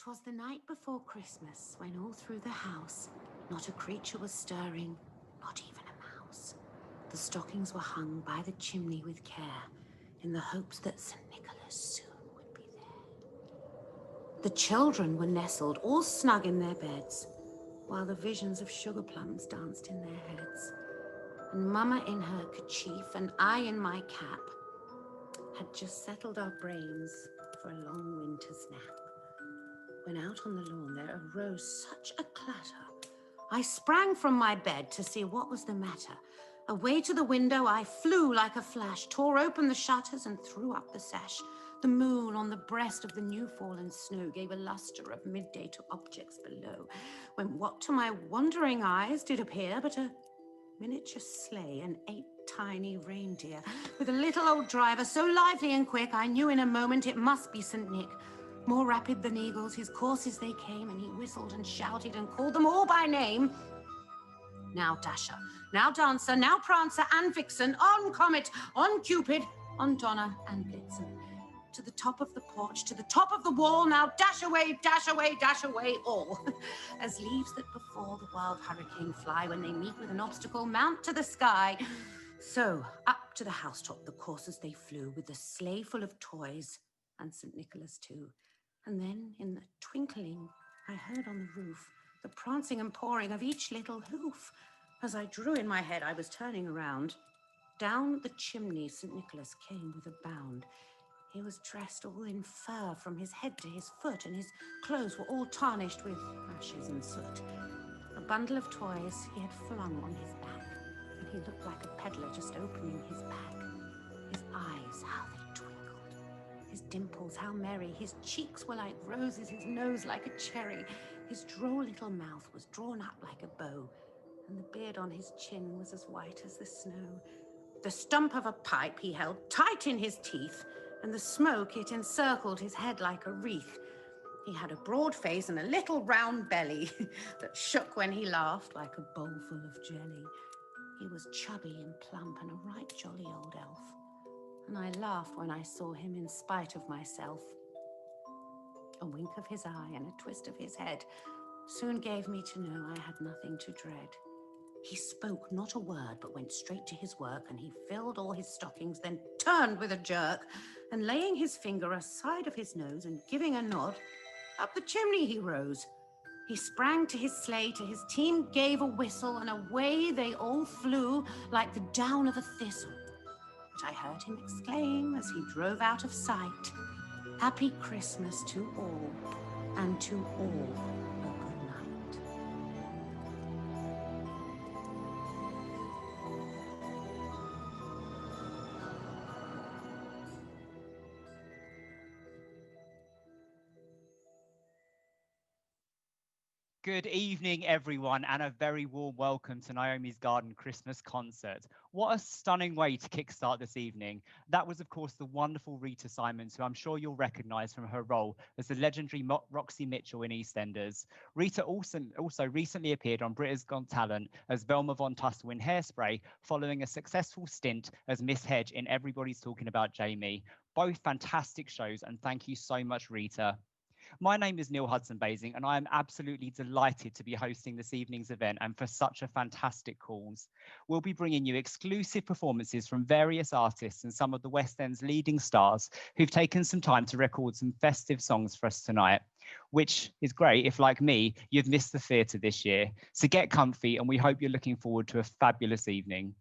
'Twas the night before Christmas, when all through the house not a creature was stirring, not even a mouse. The stockings were hung by the chimney with care, in the hopes that St. Nicholas soon would be there. The children were nestled all snug in their beds, while the visions of sugar plums danced in their heads. And Mama in her kerchief and I in my cap had just settled our brains for a long winter's nap. When out on the lawn there arose such a clatter, I sprang from my bed to see what was the matter. Away to the window I flew like a flash, tore open the shutters and threw up the sash. The moon on the breast of the new-fallen snow gave a lustre of midday to objects below, when what to my wondering eyes did appear but a miniature sleigh and 8 tiny reindeer, with a little old driver so lively and quick, I knew in a moment it must be St. Nick. More rapid than eagles, his courses they came, and he whistled and shouted and called them all by name. Now Dasher, now Dancer, now Prancer and Vixen, on Comet, on Cupid, on Donner and Blitzen. To the top of the porch, to the top of the wall, now dash away, all. As leaves that before the wild hurricane fly, when they meet with an obstacle, mount to the sky. So up to the housetop the coursers they flew, with the sleigh full of toys, and St. Nicholas too. And then, in the twinkling, I heard on the roof the prancing and pawing of each little hoof. As I drew in my head, I was turning around. Down the chimney St. Nicholas came with a bound. He was dressed all in fur from his head to his foot, and his clothes were all tarnished with ashes and soot. A bundle of toys he had flung on his back, and he looked like a peddler just opening his bag. His eyes, how they twinkled. His dimples, how merry. His cheeks were like roses, his nose like a cherry. His droll little mouth was drawn up like a bow, and the beard on his chin was as white as the snow. The stump of a pipe he held tight in his teeth, and the smoke, it encircled his head like a wreath. He had a broad face and a little round belly that shook when he laughed like a bowl full of jelly. He was chubby and plump and a right jolly old elf, and I laughed when I saw him in spite of myself. A wink of his eye and a twist of his head soon gave me to know I had nothing to dread. He spoke not a word, but went straight to his work, and he filled all his stockings, then turned with a jerk, and laying his finger aside of his nose and giving a nod, up the chimney he rose. He sprang to his sleigh, to his team gave a whistle, and away they all flew like the down of a thistle. But I heard him exclaim as he drove out of sight, "Happy Christmas to all, and to all a good night." Good evening, everyone, and a very warm welcome to Naomi's Garden Christmas concert. What a stunning way to kickstart this evening. That was, of course, the wonderful Rita Simons, who I'm sure you'll recognise from her role as the legendary Roxy Mitchell in EastEnders. Rita also recently appeared on Britain's Got Talent as Velma Von Tussle in Hairspray, following a successful stint as Miss Hedge in Everybody's Talking About Jamie. Both fantastic shows, and thank you so much, Rita. My name is Neil Hudson-Basing, and I am absolutely delighted to be hosting this evening's event and for such a fantastic cause. We'll be bringing you exclusive performances from various artists and some of the West End's leading stars who've taken some time to record some festive songs for us tonight, which is great if, like me, you've missed the theatre this year. So get comfy, and we hope you're looking forward to a fabulous evening.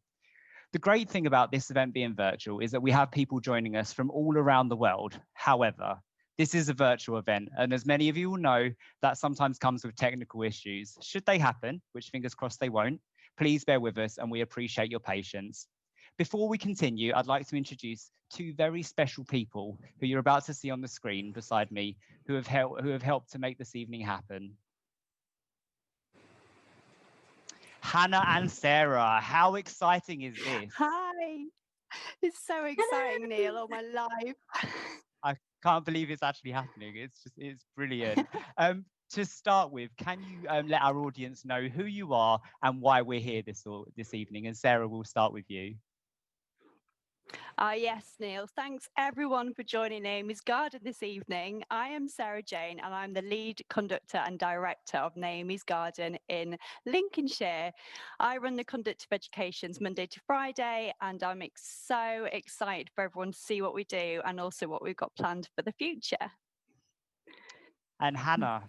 The great thing about this event being virtual is that we have people joining us from all around the world. However, this is a virtual event, and as many of you will know, that sometimes comes with technical issues. Should they happen, which fingers crossed they won't, please bear with us and we appreciate your patience. Before we continue, I'd like to introduce two very special people who you're about to see on the screen beside me, who have helped to make this evening happen. Hannah and Sarah, how exciting is this? Hi, it's so exciting, Neil, on my live. I can't believe it's actually happening. It's brilliant. To start with, can you let our audience know who you are and why we're here this evening? And Sarah, we'll start with you. Yes, Neil. Thanks everyone for joining Naomi's Garden this evening. I am Sarah Jane and I'm the lead conductor and director of Naomi's Garden in Lincolnshire. I run the Conductive Educations Monday to Friday, and I'm so excited for everyone to see what we do and also what we've got planned for the future. And Hannah.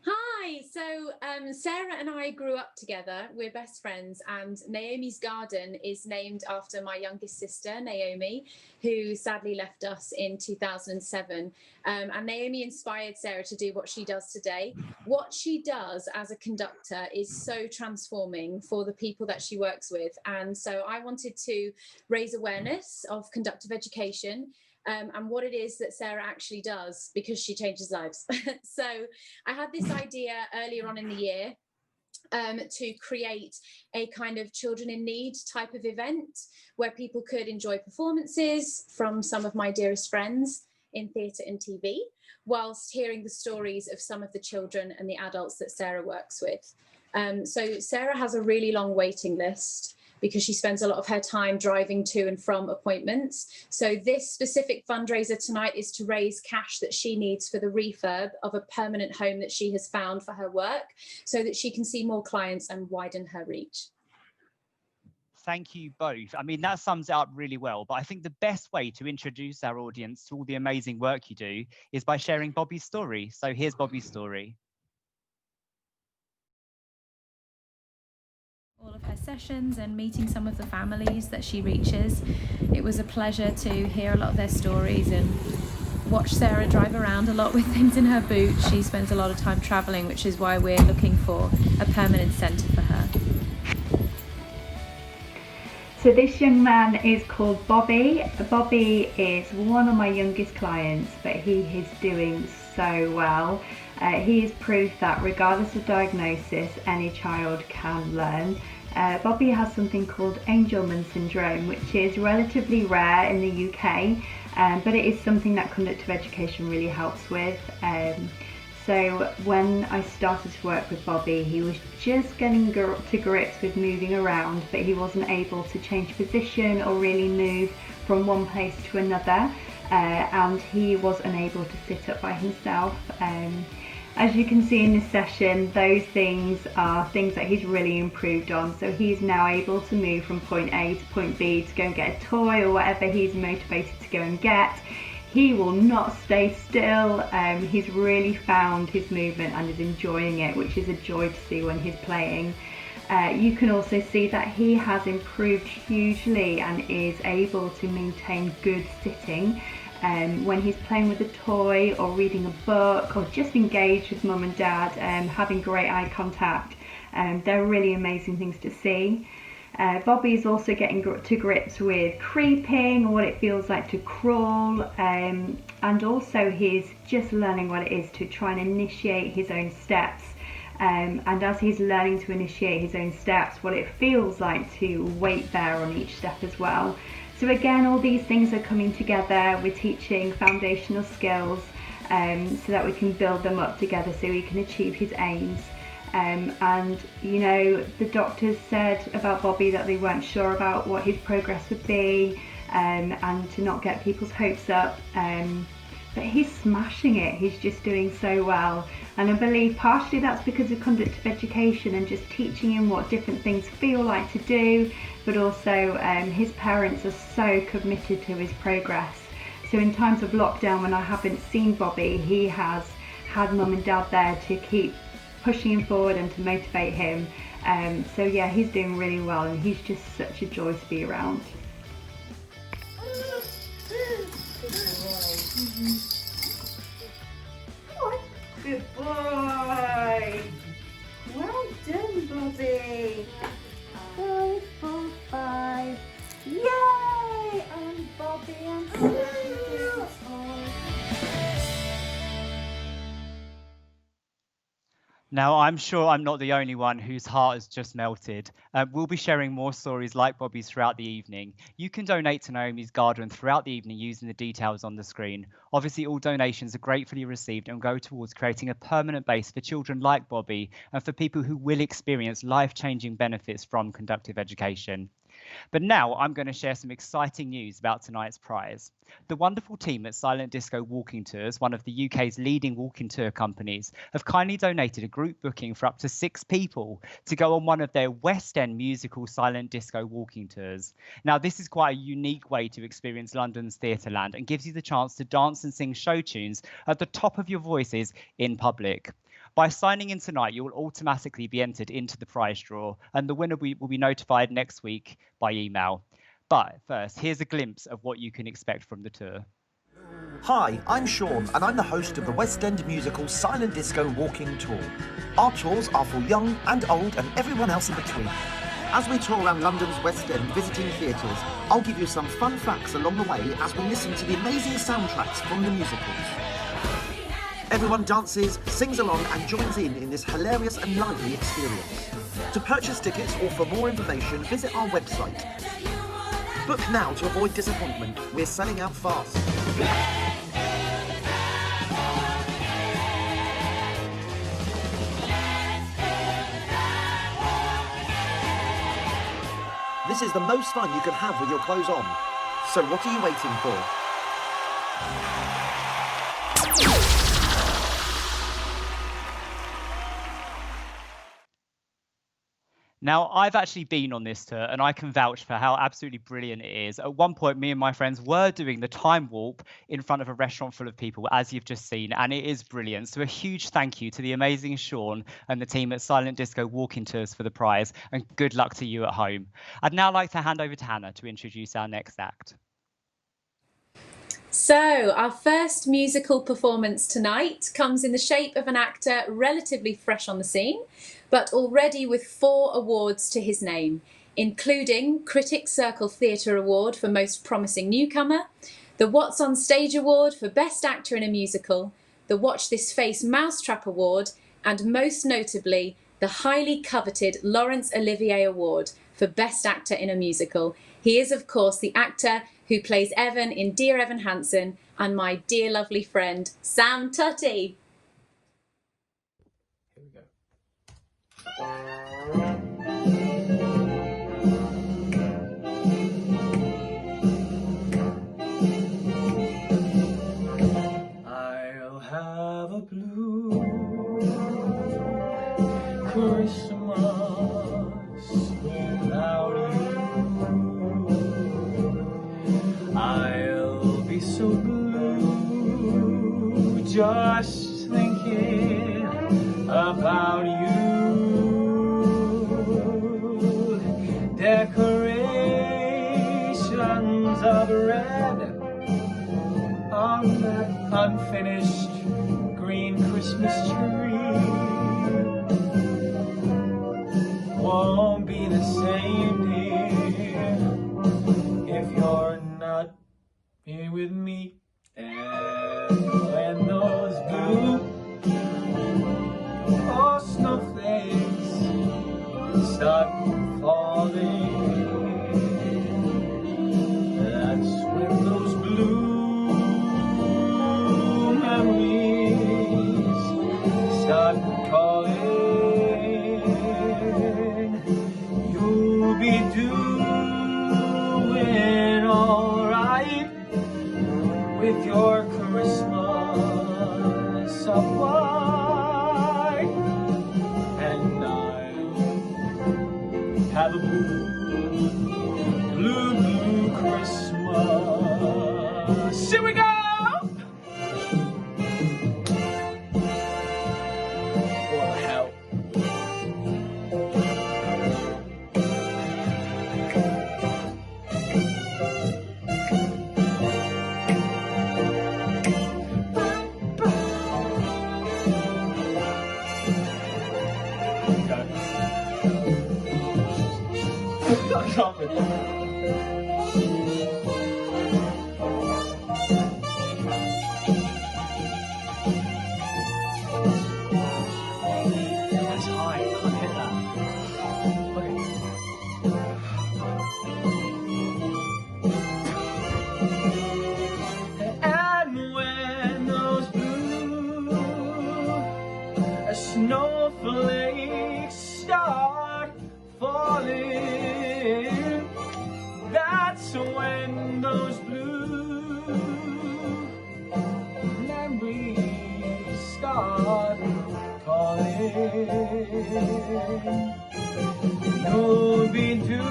Hi, so Sarah and I grew up together. We're best friends, and Naomi's Garden is named after my youngest sister, Naomi, who sadly left us in 2007. And Naomi inspired Sarah to do what she does today. What she does as a conductor is so transforming for the people that she works with. And so I wanted to raise awareness of conductive education. And what it is that Sarah actually does, because she changes lives. So I had this idea earlier on in the year to create a kind of children in need type of event where people could enjoy performances from some of my dearest friends in theatre and TV, whilst hearing the stories of some of the children and the adults that Sarah works with. So Sarah has a really long waiting list because she spends a lot of her time driving to and from appointments. So this specific fundraiser tonight is to raise cash that she needs for the refurb of a permanent home that she has found for her work, so that she can see more clients and widen her reach. Thank you both. I mean, that sums it up really well, but I think the best way to introduce our audience to all the amazing work you do is by sharing Bobby's story. So here's Bobby's story. All of her sessions and meeting some of the families that she reaches. It was a pleasure to hear a lot of their stories and watch Sarah drive around a lot with things in her boot. She spends a lot of time travelling, which is why we're looking for a permanent centre for her. So this young man is called Bobby. Bobby is one of my youngest clients, but he is doing so well. He is proof that regardless of diagnosis, any child can learn. Bobby has something called Angelman syndrome, which is relatively rare in the UK, but it is something that conductive education really helps with. So when I started to work with Bobby, he was just getting to grips with moving around, but he wasn't able to change position or really move from one place to another, and he was unable to sit up by himself. As you can see in this session, those things are things that he's really improved on. So he's now able to move from point A to point B to go and get a toy or whatever he's motivated to go and get. He will not stay still. He's really found his movement and is enjoying it, which is a joy to see when he's playing. You can also see that he has improved hugely and is able to maintain good sitting. When he's playing with a toy or reading a book or just engaged with mum and dad, having great eye contact, they're really amazing things to see. Bobby is also getting to grips with creeping, or what it feels like to crawl, and also he's just learning what it is to try and initiate his own steps. And as he's learning to initiate his own steps, what it feels like to wait there on each step as well. So again, all these things are coming together. We're teaching foundational skills so that we can build them up together so he can achieve his aims. And you know, the doctors said about Bobby that they weren't sure about what his progress would be, and to not get people's hopes up, but he's smashing it. He's just doing so well, and I believe partially that's because of conductive education and just teaching him what different things feel like to do, but also his parents are so committed to his progress. So in times of lockdown when I haven't seen Bobby, he has had mum and dad there to keep pushing him forward and to motivate him. So yeah, he's doing really well and he's just such a joy to be around. Good boy! Well done, Bobby! 5, 4, 5. Yay! And Bobby and Bobby. Now, I'm sure I'm not the only one whose heart has just melted. We'll be sharing more stories like Bobby's throughout the evening. You can donate to Naomi's Garden throughout the evening using the details on the screen. Obviously, all donations are gratefully received and go towards creating a permanent base for children like Bobby and for people who will experience life-changing benefits from conductive education. But now I'm going to share some exciting news about tonight's prize. The wonderful team at Silent Disco Walking Tours, one of the UK's leading walking tour companies, have kindly donated a group booking for up to 6 people to go on one of their West End musical Silent Disco Walking Tours. Now, this is quite a unique way to experience London's Theatreland and gives you the chance to dance and sing show tunes at the top of your voices in public. By signing in tonight, you will automatically be entered into the prize draw, and the winner will be notified next week by email. But first, here's a glimpse of what you can expect from the tour. Hi, I'm Sean, and I'm the host of the West End musical Silent Disco Walking Tour. Our tours are for young and old and everyone else in between. As we tour around London's West End visiting theatres, I'll give you some fun facts along the way as we listen to the amazing soundtracks from the musicals. Everyone dances, sings along and joins in this hilarious and lively experience. To purchase tickets or for more information, visit our website. Book now to avoid disappointment. We're selling out fast. This is the most fun you can have with your clothes on. So what are you waiting for? Now, I've actually been on this tour and I can vouch for how absolutely brilliant it is. At one point, me and my friends were doing the time warp in front of a restaurant full of people, as you've just seen, and it is brilliant. So a huge thank you to the amazing Sean and the team at Silent Disco Walking Tours for the prize, and good luck to you at home. I'd now like to hand over to Hannah to introduce our next act. So, our first musical performance tonight comes in the shape of an actor relatively fresh on the scene, but already with 4 awards to his name, including Critics' Circle Theatre Award for Most Promising Newcomer, the What's on Stage Award for Best Actor in a Musical, the Watch This Face Mousetrap Award, and most notably, the highly coveted Laurence Olivier Award for Best Actor in a Musical. He is, of course, the actor who plays Evan in Dear Evan Hansen, and my dear lovely friend, Sam Tutty. Here we go. I'll have a blue Christmas without you. I'll be so blue just thinking about you. Decorations of red on that unfinished green Christmas tree won't be the same, dear, if you're not here with me. And when those blue snowflakes start falling, that's when those blue memories start calling. You'll be doing alright with your Christmas of white, and I'll have a blue Christmas. Here we go! What the hell? That's high, I can't hit that. Okay. And when those blue snowflakes start falling, heart calling. You'll be doing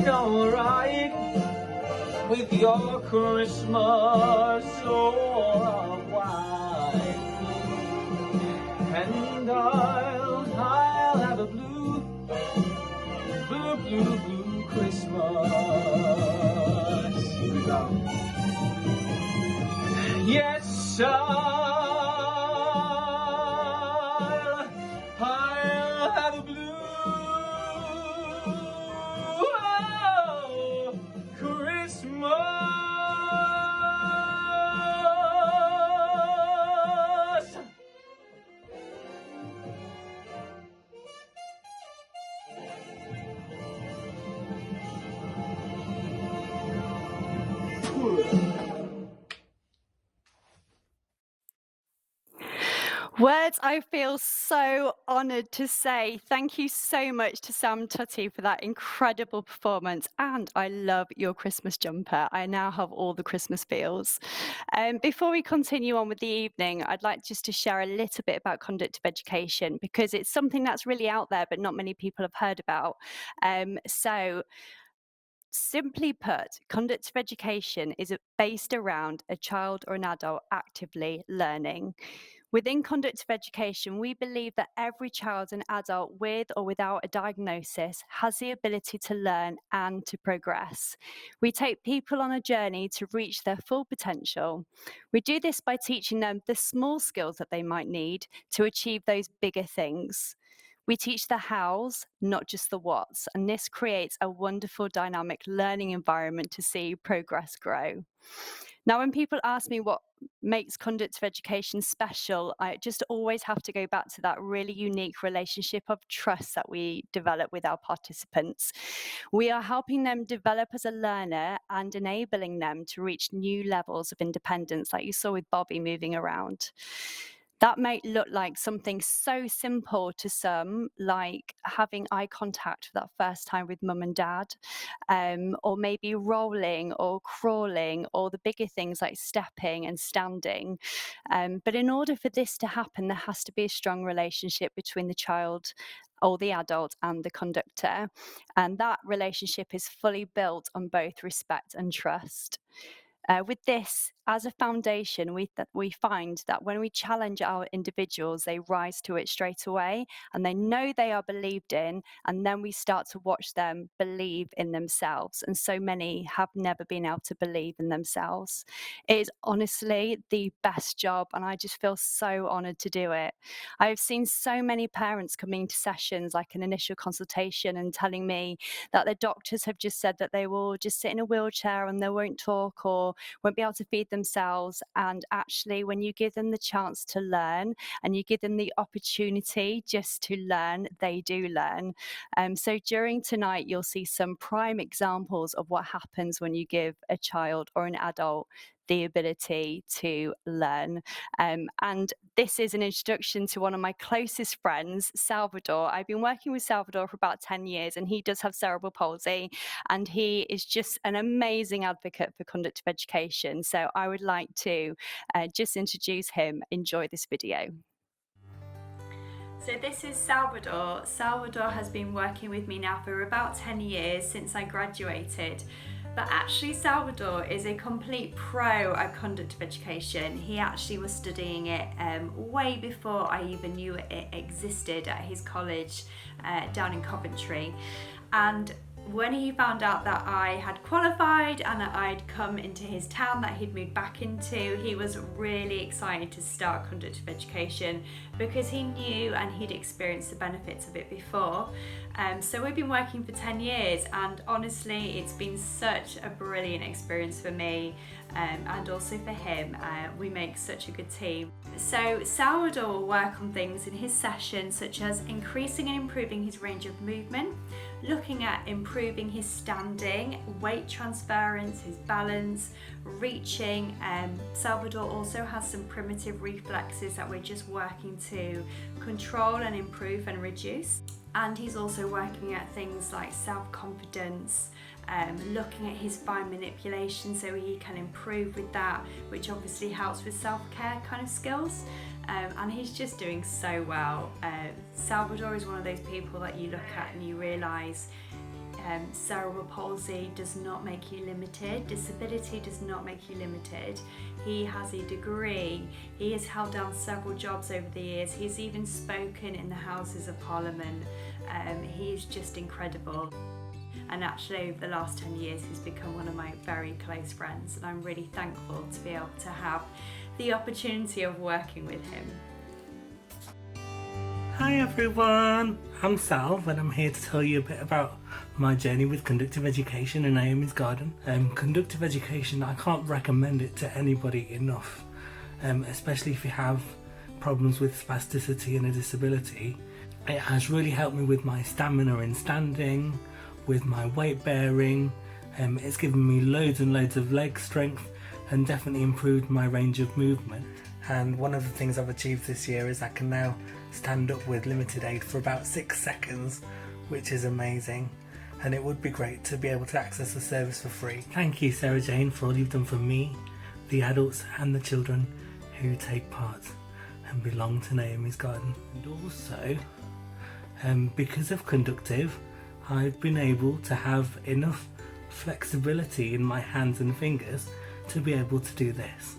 alright with your Christmas so white, and I'll have a blue Christmas. Here we go. Yes, I'll have a blue Christmas. Words I feel so honoured to say. Thank you so much to Sam Tutty for that incredible performance, and I love your Christmas jumper. I now have all the Christmas feels. Before we continue on with the evening, I'd like just to share a little bit about conductive education, because it's something that's really out there but not many people have heard about. So simply put, conductive education is based around a child or an adult actively learning. Within conductive education, we believe that every child and adult with or without a diagnosis has the ability to learn and to progress. We take people on a journey to reach their full potential. We do this by teaching them the small skills that they might need to achieve those bigger things. We teach the hows, not just the whats, and this creates a wonderful dynamic learning environment to see progress grow. Now, when people ask me what makes conductive education special, I just always have to go back to that really unique relationship of trust that we develop with our participants. We are helping them develop as a learner and enabling them to reach new levels of independence, like you saw with Bobby moving around. That might look like something so simple to some, like having eye contact for that first time with mum and dad, or maybe rolling or crawling, or the bigger things like stepping and standing. But in order for this to happen, there has to be a strong relationship between the child or the adult and the conductor. And that relationship is fully built on both respect and trust. With this as a foundation, we find that when we challenge our individuals, they rise to it straight away and they know they are believed in, and then we start to watch them believe in themselves. And so many have never been able to believe in themselves. It is honestly the best job, and I just feel so honoured to do it. I've seen so many parents coming to sessions, like an initial consultation, and telling me that their doctors have just said that they will just sit in a wheelchair and they won't talk or won't be able to feed themselves. And actually, when you give them the chance to learn and you give them the opportunity just to learn, they do learn. So during tonight, you'll see some prime examples of what happens when you give a child or an adult the ability to learn. And this is an introduction to one of my closest friends, Salvador. I've been working with Salvador for about 10 years, and he does have cerebral palsy, and he is just an amazing advocate for conductive education. So I would like to just introduce him. Enjoy this video. So this is Salvador. Salvador has been working with me now for about 10 years since I graduated. But actually Salvador is a complete pro at conductive education. He actually was studying it way before I even knew it existed at his college down in Coventry. And when he found out that I had qualified and that I'd come into his town that he'd moved back into, he was really excited to start conductive education because he knew and he'd experienced the benefits of it before. So we've been working for 10 years, and honestly it's been such a brilliant experience for me and also for him. We make such a good team. So Salvador will work on things in his session such as increasing and improving his range of movement, looking at improving his standing, weight transference, his balance, reaching. Salvador also has some primitive reflexes that we're just working to control and improve and reduce. And he's also working at things like self-confidence, looking at his fine manipulation so he can improve with that, which obviously helps with self-care kind of skills. And he's just doing so well. Salvador is one of those people that you look at and you realise cerebral palsy does not make you limited, disability does not make you limited. He has a degree, he has held down several jobs over the years, he's even spoken in the Houses of Parliament. He's just incredible. And actually over the last 10 years he's become one of my very close friends, and I'm really thankful to be able to have the opportunity of working with him. Hi everyone, I'm Salv and I'm here to tell you a bit about my journey with Conductive Education in Naomi's Garden. Conductive Education, I can't recommend it to anybody enough, especially if you have problems with spasticity and a disability. It has really helped me with my stamina in standing, with my weight bearing. It's given me loads and loads of leg strength and definitely improved my range of movement. And one of the things I've achieved this year is I can now stand up with limited aid for about 6 seconds, which is amazing. And it would be great to be able to access the service for free. Thank you, Sarah Jane, for all you've done for me, the adults and the children who take part and belong to Naomi's Garden. And also, because of Conductive, I've been able to have enough flexibility in my hands and fingers to be able to do this.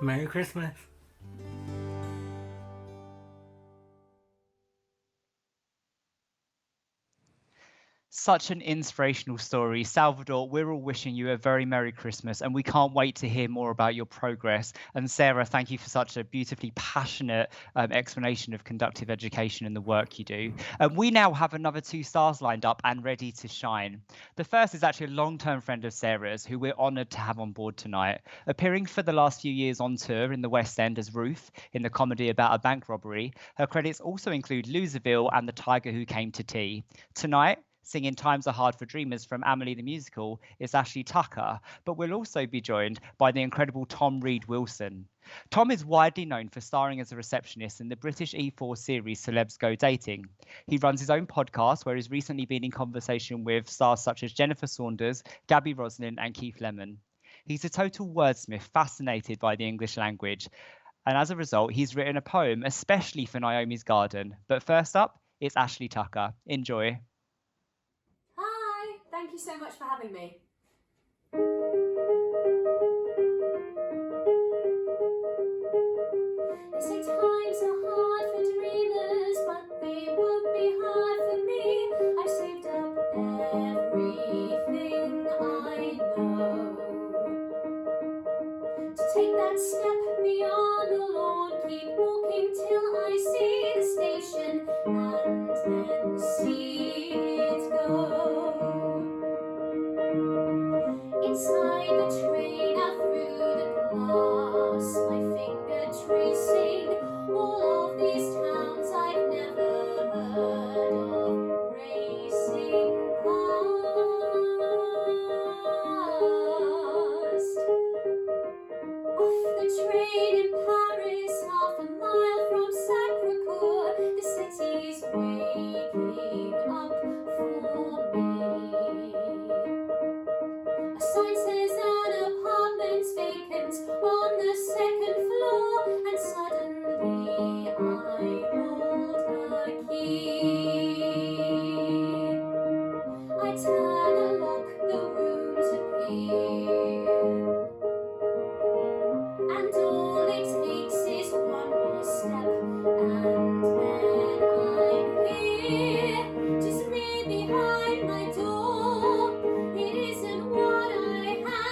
Merry Christmas! Such an inspirational story. Salvador, we're all wishing you a very Merry Christmas and we can't wait to hear more about your progress. And Sarah, thank you for such a beautifully passionate explanation of conductive education and the work you do. We now have another 2 stars lined up and ready to shine. The first is actually a long-term friend of Sarah's who we're honoured to have on board tonight. Appearing for the last few years on tour in the West End as Ruth in the comedy about a bank robbery, her credits also include Loserville and The Tiger Who Came to Tea. Tonight, singing Times Are Hard for Dreamers from Amelie the Musical is Ashley Tucker, but we'll also be joined by the incredible Tom Reed-Wilson. Tom is widely known for starring as a receptionist in the British E4 series Celebs Go Dating. He runs his own podcast where he's recently been in conversation with stars such as Jennifer Saunders, Gabby Roslin and Keith Lemon. He's a total wordsmith, fascinated by the English language, and as a result, he's written a poem especially for Naomi's Garden. But first up, it's Ashley Tucker. Enjoy. Hi, thank you so much for having me. They say times are hard for dreamers, but they would be hard for me. I've saved up everything I know to take that step beyond the lawn, keep walking till I see the station and then see it go. Inside the train, out through the glass, my finger tracing all of these towns I've never heard of, racing past. Off the train in Paris, half a mile from Sacré-Cœur, the city's waking up for me. A sign says an apartment's vacant on the 2nd floor, and suddenly I hold a key. I turn a lock, the rooms appear, and all it takes is one more step, and then I'm here, just me behind my door. It isn't what I had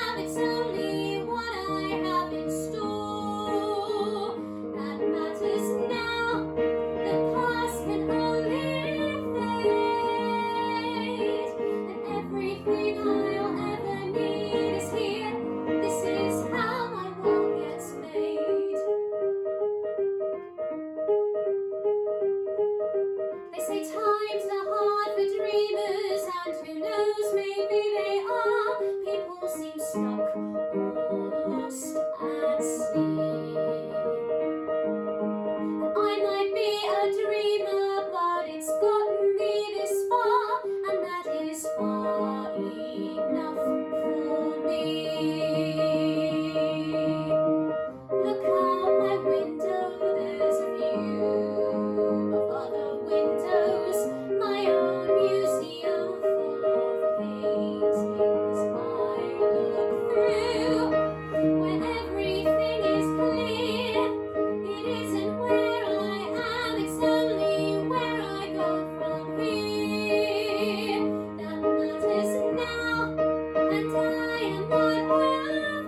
and I am not afraid.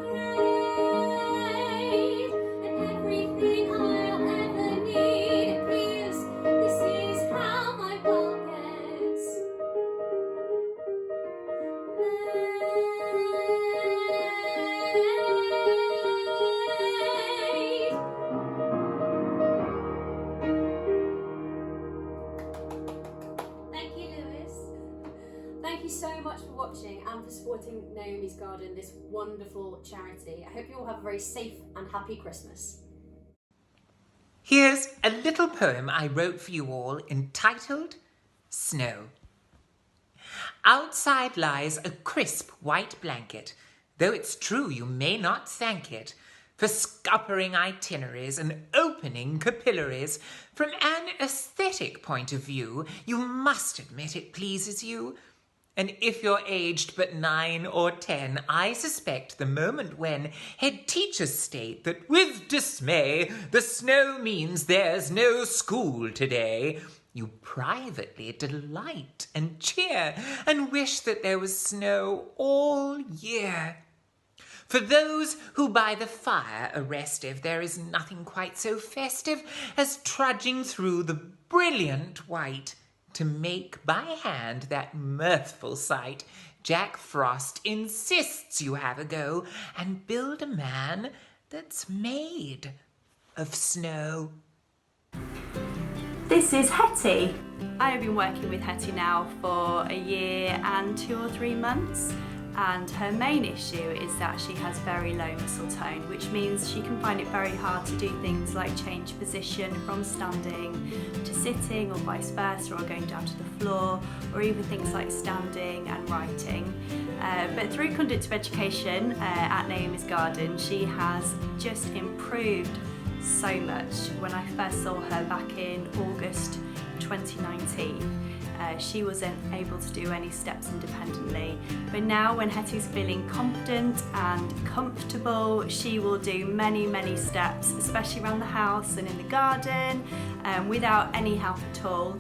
And everything I'll ever need appears. This is how my world gets made. Thank you, Lewis. Thank you so much for watching and for supporting Naomi's Garden, this wonderful charity. I hope you all have a very safe and happy Christmas. Here's a little poem I wrote for you all entitled Snow. Outside lies a crisp white blanket, though it's true you may not thank it for scuppering itineraries and opening capillaries. From an aesthetic point of view, you must admit it pleases you. And if you're aged but 9 or 10, I suspect the moment when head teachers state that with dismay the snow means there's no school today, you privately delight and cheer and wish that there was snow all year. For those who by the fire are restive, there is nothing quite so festive as trudging through the brilliant white to make by hand that mirthful sight. Jack Frost insists you have a go and build a man that's made of snow. This is Hetty. I have been working with Hetty now for a year and 2 or 3 months, and her main issue is that she has very low muscle tone, which means she can find it very hard to do things like change position from standing to sitting or vice versa, or going down to the floor, or even things like standing and writing. But through Conductive Education at Naomi's Garden, she has just improved so much. When I first saw her back in August 2019, she wasn't able to do any steps independently, but now when Hetty's feeling confident and comfortable, she will do many steps, especially around the house and in the garden, without any help at all.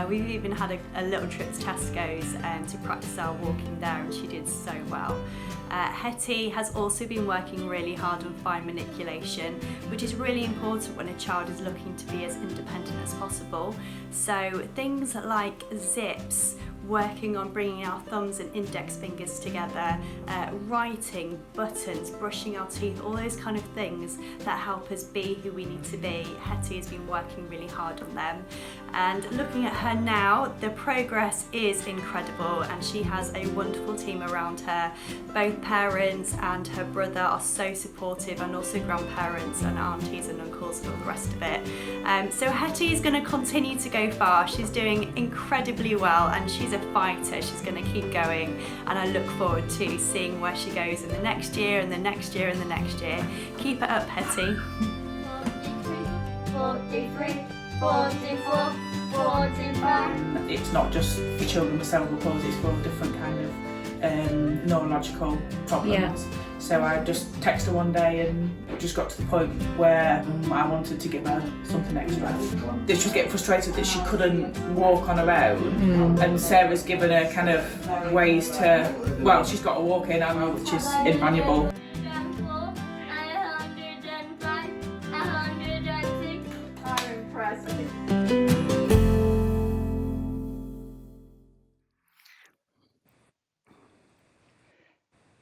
We've even had a little trip to Tesco's to practice our walking there, and she did so well. Hetty has also been working really hard on fine manipulation, which is really important when a child is looking to be as independent as possible. So things like zips, working on bringing our thumbs and index fingers together, writing, buttons, brushing our teeth, all those kind of things that help us be who we need to be. Hetty has been working really hard on them. And looking at her now, the progress is incredible, and she has a wonderful team around her. Both parents and her brother are so supportive, and also grandparents and aunties and uncles and all the rest of it. So Hetty is going to continue to go far. She's doing incredibly well, and she's a fighter. She's going to keep going, and I look forward to seeing where she goes in the next year and the next year and the next year. Keep it up, Hetty. 43, 44, 45. It's not just for children with cerebral palsy, it's for all different kind of neurological problems. Yeah. So I just texted her one day and just got to the point where I wanted to give her something extra. She was getting frustrated that she couldn't walk on her own, and Sarah's given her kind of ways to, well, she's got a walk in, which is invaluable. 104, 105, 106. I'm impressed.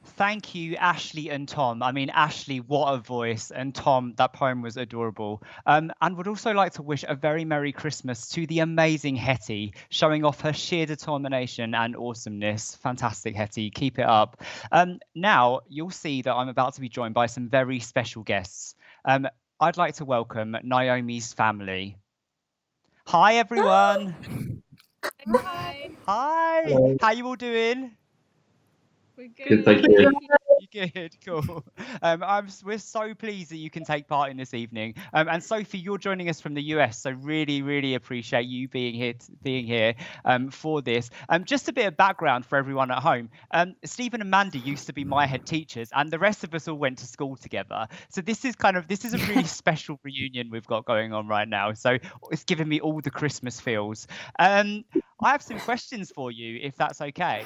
Thank you, Ashley and Tom. I mean, Ashley, what a voice, and Tom, that poem was adorable. And would also like to wish a very Merry Christmas to the amazing Hetty, showing off her sheer determination and awesomeness. Fantastic, Hetty, keep it up. Now, you'll see that I'm about to be joined by some very special guests. I'd like to welcome Naomi's family. Hi, everyone. Hi. Hi. How you all doing? We're Good, thank you. Good, cool. We're so pleased that you can take part in this evening. And Sophie, you're joining us from the US, so really appreciate you being here for this. Just a bit of background for everyone at home. Stephen and Mandy used to be my head teachers, and the rest of us all went to school together. So this is a really special reunion we've got going on right now. So it's giving me all the Christmas feels. I have some questions for you, if that's okay.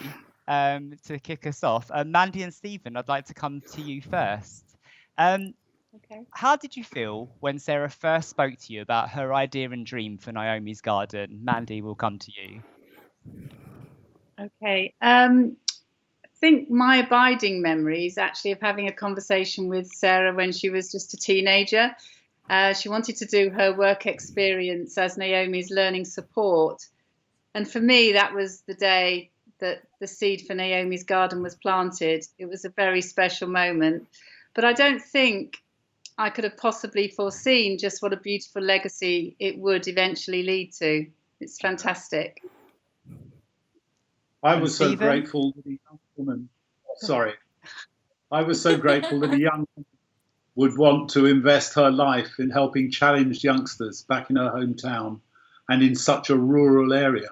to kick us off. Mandy and Stephen, I'd like to come to you first. Okay. How did you feel when Sarah first spoke to you about her idea and dream for Naomi's Garden? Mandy, will come to you. Okay. I think my abiding memory is actually of having a conversation with Sarah when she was just a teenager. She wanted to do her work experience as Naomi's learning support. And for me, that was the day that the seed for Naomi's Garden was planted. It was a very special moment. But I don't think I could have possibly foreseen just what a beautiful legacy it would eventually lead to. It's fantastic. I was so grateful that a young woman, I was so grateful that a young woman would want to invest her life in helping challenged youngsters back in her hometown and in such a rural area.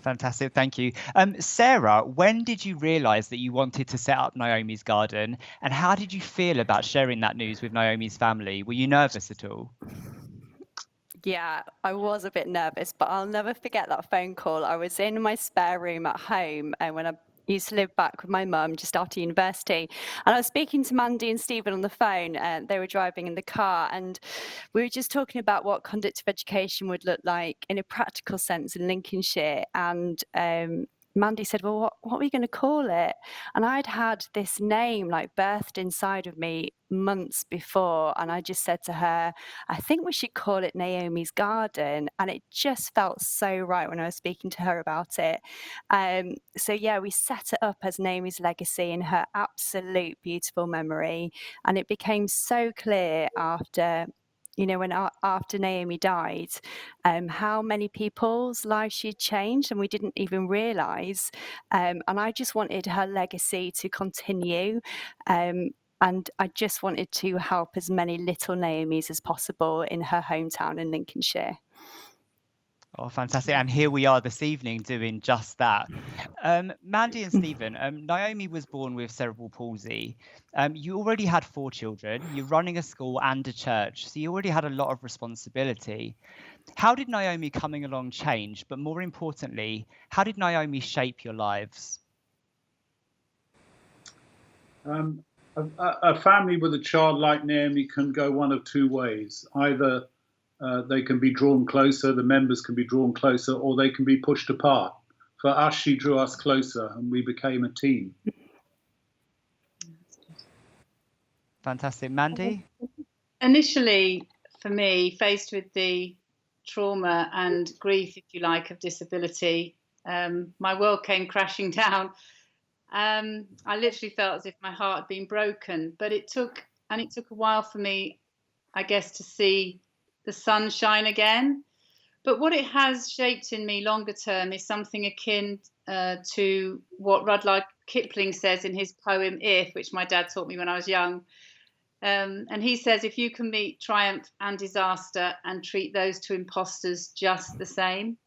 Fantastic, thank you. Sarah, when did you realise that you wanted to set up Naomi's Garden, and how did you feel about sharing that news with Naomi's family? Were you nervous at all? Yeah, I was a bit nervous, but I'll never forget that phone call. I was in my spare room at home, and when I used to live back with my mum just after university, and I was speaking to Mandy and Stephen on the phone, and they were driving in the car, and we were just talking about what conductive education would look like in a practical sense in Lincolnshire, and Mandy said, well, what are we going to call it? And I'd had this name like birthed inside of me months before. And I just said to her, I think we should call it Naomi's Garden. And it just felt so right when I was speaking to her about it. So yeah, we set it up as Naomi's legacy in her absolute beautiful memory. And it became so clear after after Naomi died, how many people's lives she'd changed, and we didn't even realise. And I just wanted her legacy to continue. And I just wanted to help as many little Naomis as possible in her hometown in Lincolnshire. Oh, fantastic. And here we are this evening doing just that. Mandy and Stephen, Naomi was born with cerebral palsy. You already had 4 children, you're running a school and a church, so you already had a lot of responsibility. How did Naomi coming along change? But more importantly, how did Naomi shape your lives? A family with a child like Naomi can go one of 2 ways. Either they can be drawn closer, the members can be drawn closer, or they can be pushed apart. For us, she drew us closer and we became a team. Fantastic. Mandy? Initially, for me, faced with the trauma and grief, if you like, of disability, my world came crashing down. I literally felt as if my heart had been broken, but it took a while for me, I guess, to see the sun shine again. But what it has shaped in me longer term is something akin to what Rudyard Kipling says in his poem If, which my dad taught me when I was young. And he says, if you can meet triumph and disaster and treat those 2 imposters just the same.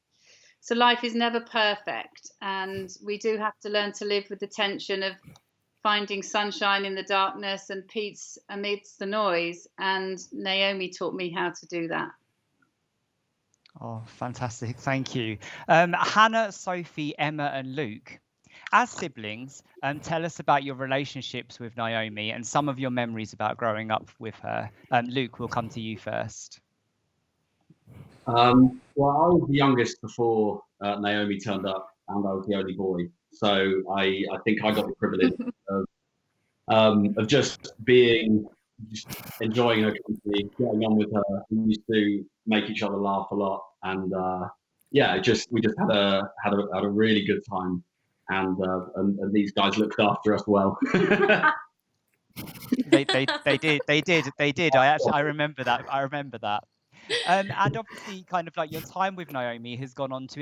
So life is never perfect, and we do have to learn to live with the tension of finding sunshine in the darkness and peace amidst the noise. And Naomi taught me how to do that. Oh, fantastic. Thank you. Hannah, Sophie, Emma and Luke, as siblings, tell us about your relationships with Naomi and some of your memories about growing up with her. Luke, we'll come to you first. Well, I was the youngest before Naomi turned up, and I was the only boy. So I think I got the privilege of just enjoying her company, getting on with her. We used to make each other laugh a lot, and we just had a really good time, and these guys looked after us well. They did. I remember that. And obviously, kind of like your time with Naomi has gone on to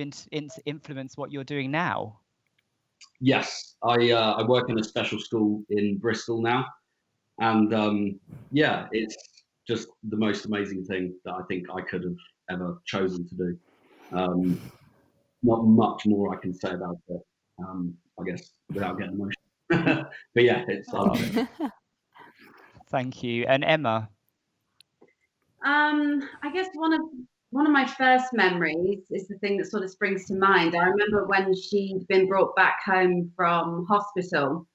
influence what you're doing now. Yes, I work in a special school in Bristol now, and it's just the most amazing thing that I think I could have ever chosen to do. Not much more I can say about it, I guess, without getting emotional. But yeah, I love it. Thank you. And Emma? I guess one of one of my first memories is the thing that sort of springs to mind. I remember when she'd been brought back home from hospital.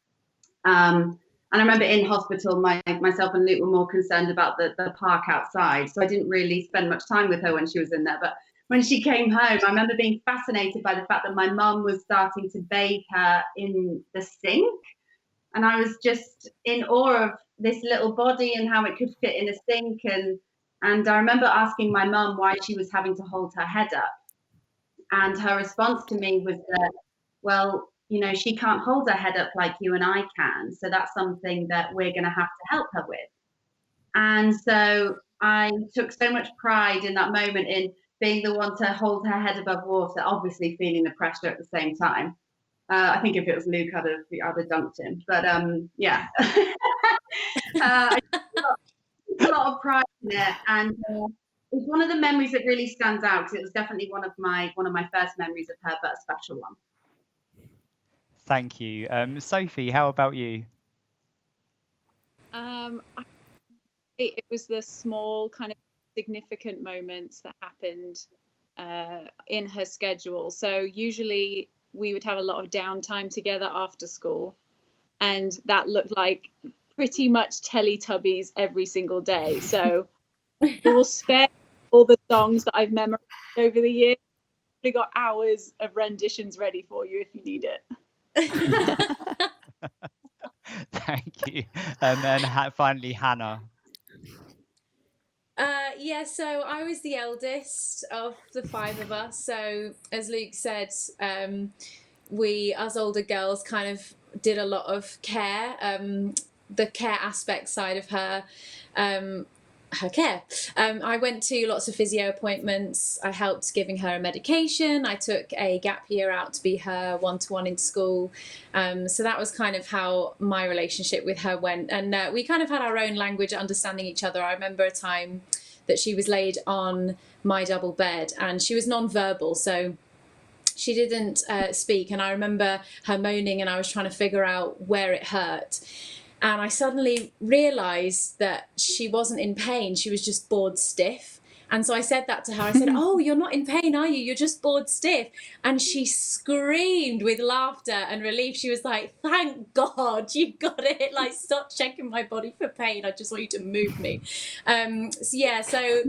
And I remember in hospital, myself and Luke were more concerned about the park outside. So I didn't really spend much time with her when she was in there. But when she came home, I remember being fascinated by the fact that my mum was starting to bathe her in the sink. And I was just in awe of this little body and how it could fit in a sink. And I remember asking my mum why she was having to hold her head up. And her response to me was that, well, you know, she can't hold her head up like you and I can. So that's something that we're going to have to help her with. And so I took so much pride in that moment in being the one to hold her head above water, obviously feeling the pressure at the same time. I think if it was Luke, I'd have dunked him. But yeah, I took a lot of pride in it, and it's one of the memories that really stands out because it was definitely one of my first memories of her, but a special one. Thank you, Sophie. How about you? It was the small kind of significant moments that happened in her schedule. So usually we would have a lot of downtime together after school, and that looked like pretty much Teletubbies every single day. So we'll spare all the songs that I've memorized over the years. We got hours of renditions ready for you if you need it. Thank you. And finally, Hannah. Yeah, so I was the eldest of the five of us. So as Luke said, we, as older girls, kind of did a lot of care, the care aspect side of her care. I went to lots of physio appointments. I helped giving her a medication. I took a gap year out to be her one-to-one in school. So that was kind of how my relationship with her went. And we kind of had our own language, understanding each other. I remember a time that she was laid on my double bed and she was non-verbal. So she didn't speak. And I remember her moaning and I was trying to figure out where it hurt. And I suddenly realised that she wasn't in pain. She was just bored stiff. And so I said that to her. I said, "Oh, you're not in pain, are you? You're just bored stiff." And she screamed with laughter and relief. She was like, "Thank God you got it. Like, stop checking my body for pain. I just want you to move me." So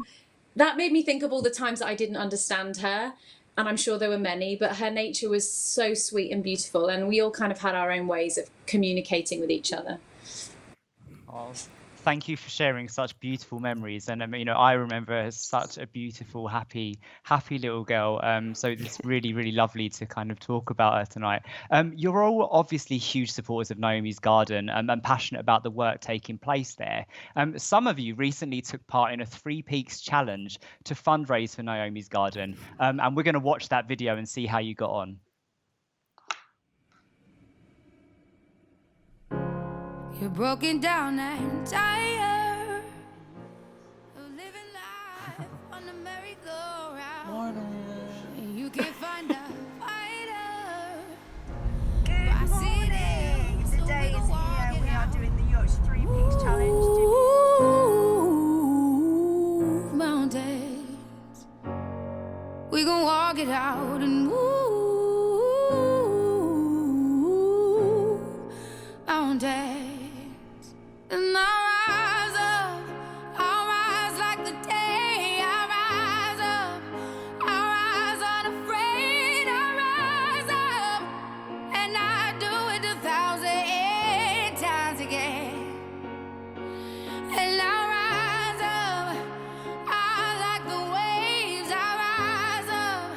that made me think of all the times that I didn't understand her. And I'm sure there were many, but her nature was so sweet and beautiful. And we all kind of had our own ways of communicating with each other. Oh, thank you for sharing such beautiful memories. And I remember her as such a beautiful, happy little girl. So it's really, really lovely to kind of talk about her tonight. You're all obviously huge supporters of Naomi's Garden and passionate about the work taking place there. Some of you recently took part in a 3 Peaks challenge to fundraise for Naomi's Garden. And we're going to watch that video and see how you got on. You're broken down and tired of living life on the merry-go-round. And you can't find a fighter. Good morning. Today is here. We are doing the Yorkshire 3 Peaks Challenge. Move mountains. We gon' walk it out and move mountains. And I'll rise like the day. I'll rise unafraid. I'll rise up, and I do it 1,000 times again. And I'll rise up, I like the waves. I'll rise up,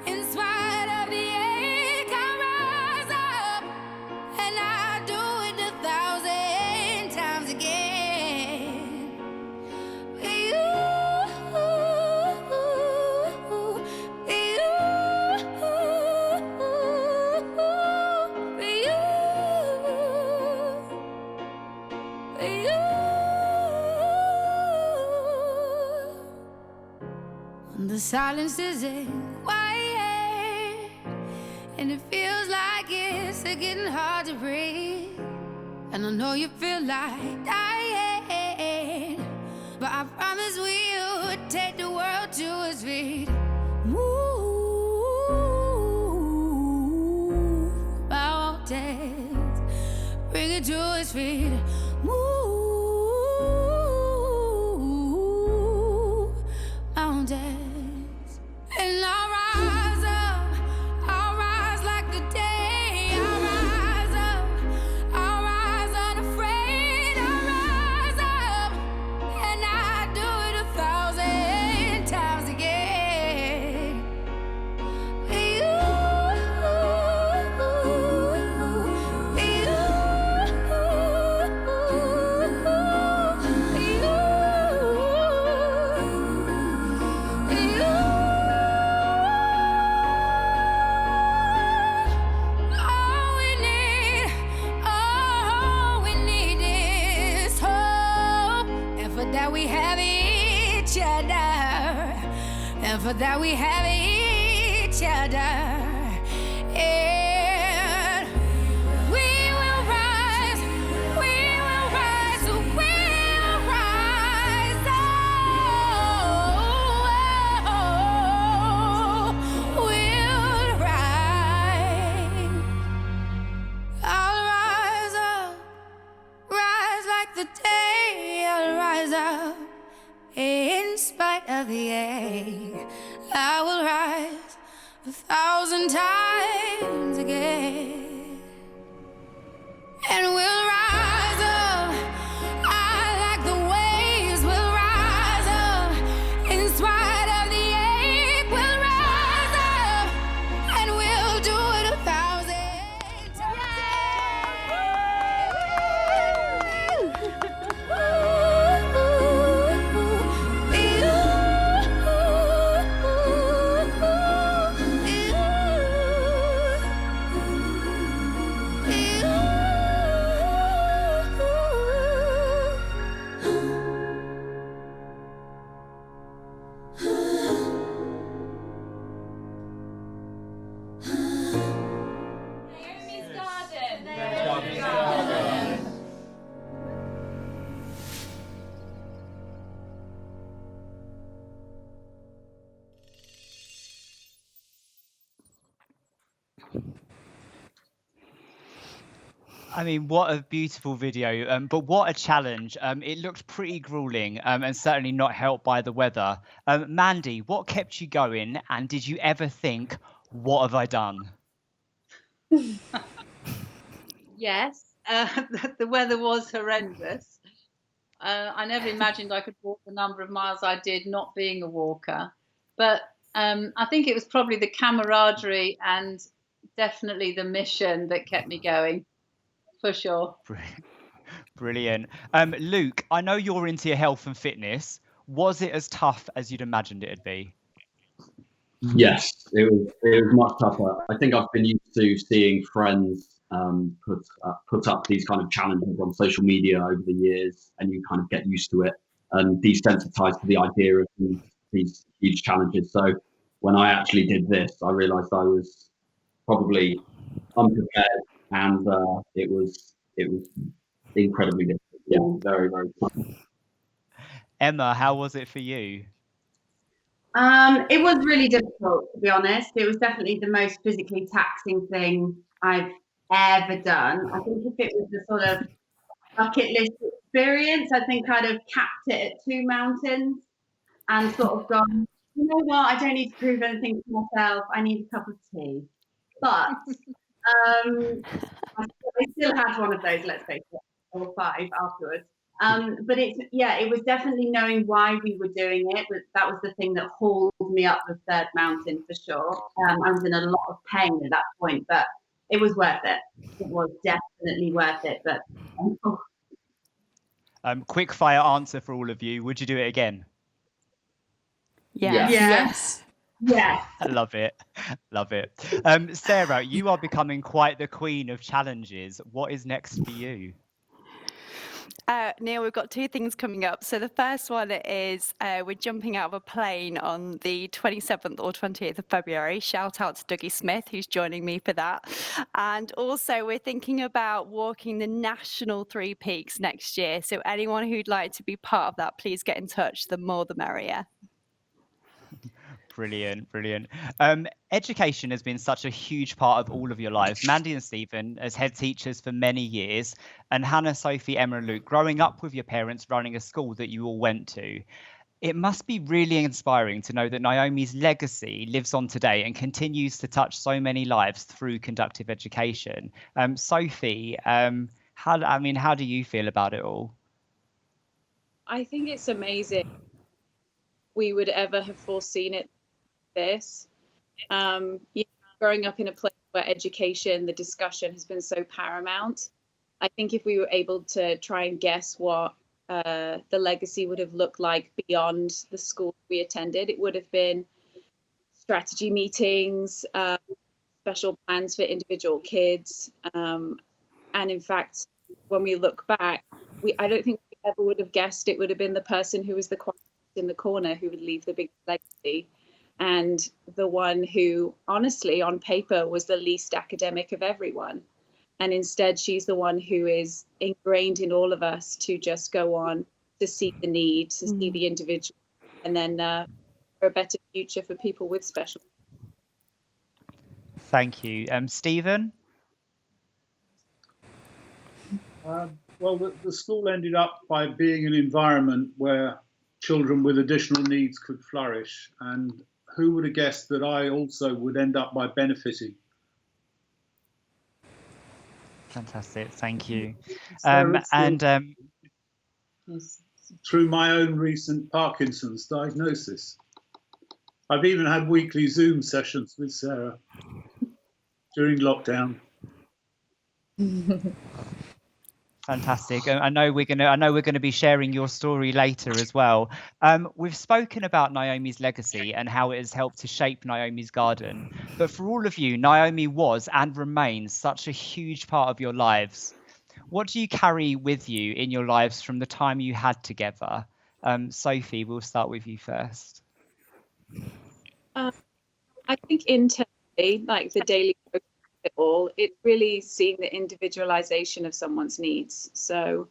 in spite of the ache. I'll rise up, and I do it 1,000 times again. The silence isn't quiet, and it feels like it's getting hard to breathe. And I know you feel like dying, but I promise we'll take the world to his feet. Move mountains, bring it to his feet. Move mountains, and I'll rise up. I'll rise like the day. I'll rise up. I'll rise unafraid. I'll rise up, and I do it 1,000 times again. All we need is hope, and for that we have each other, and for that we have each other. And we will rise, we will rise, we'll rise. Oh, we'll rise. I'll rise up, rise like the day. I'll rise up in spite of the ache. I will rise 1,000 times again, and we'll rise up. I like the waves. We'll rise up in spite of the ache. We'll rise up, and we'll do it 1,000 I mean, what a beautiful video, but what a challenge. It looked pretty grueling, and certainly not helped by the weather. Mandy, what kept you going, and did you ever think, what have I done? Yes, the weather was horrendous. I never imagined I could walk the number of miles I did not being a walker. But I think it was probably the camaraderie and definitely the mission that kept me going, for sure. Brilliant. Luke, I know you're into your health and fitness. Was it as tough as you'd imagined it'd be? Yes, it was much tougher. I think I've been used to seeing friends put up these kind of challenges on social media over the years, and you kind of get used to it and desensitized to the idea of these huge challenges. So when I actually did this, I realized I was probably unprepared, and it was incredibly difficult. Yeah, very, very tough. Emma, how was it for you? It was really difficult, to be honest. It was definitely the most physically taxing thing I've ever done. I think if it was a sort of bucket list experience, I think I'd have capped it at 2 mountains and sort of gone, you know what, I don't need to prove anything to myself. I need a cup of tea. But I still had one of those, let's face it, or 5 afterwards. But it was definitely knowing why we were doing it. That was the thing that hauled me up the 3rd mountain for sure. I was in a lot of pain at that point, but it was worth it. It was definitely worth it. But Quick fire answer for all of you. Would you do it again? Yes. Yes. I love it. Love it. Sarah, you are becoming quite the queen of challenges. What is next for you? Neil, we've got 2 things coming up. So the first one is we're jumping out of a plane on the 27th or 28th of February. Shout out to Dougie Smith, who's joining me for that. And also we're thinking about walking the national 3 peaks next year. So anyone who'd like to be part of that, please get in touch. The more, the merrier. Brilliant, brilliant. Education has been such a huge part of all of your lives. Mandy and Stephen as head teachers for many years, and Hannah, Sophie, Emma and Luke growing up with your parents running a school that you all went to. It must be really inspiring to know that Naomi's legacy lives on today and continues to touch so many lives through conductive education. Sophie, how do you feel about it all? I think it's amazing we would ever have foreseen it this. Growing up in a place where education, the discussion has been so paramount, I think if we were able to try and guess what the legacy would have looked like beyond the school we attended, it would have been strategy meetings, special plans for individual kids. And in fact, when we look back, I don't think we ever would have guessed it would have been the person who was the quietest in the corner who would leave the big legacy, and the one who honestly on paper was the least academic of everyone. And instead she's the one who is ingrained in all of us to just go on to see the need, to see the individual, and then for a better future for people with special. Thank you. Stephen? Well, the school ended up by being an environment where children with additional needs could flourish, and who would have guessed that I also would end up by benefiting. Fantastic, thank you. Through my own recent Parkinson's diagnosis. I've even had weekly Zoom sessions with Sarah during lockdown. Fantastic. I know we're gonna be sharing your story later as well. We've spoken about Naomi's legacy and how it has helped to shape Naomi's Garden. But for all of you, Naomi was and remains such a huge part of your lives. What do you carry with you in your lives from the time you had together? Sophie, we'll start with you first. I think internally, like the daily process of it all, it's really seeing the individualization of someone's needs. So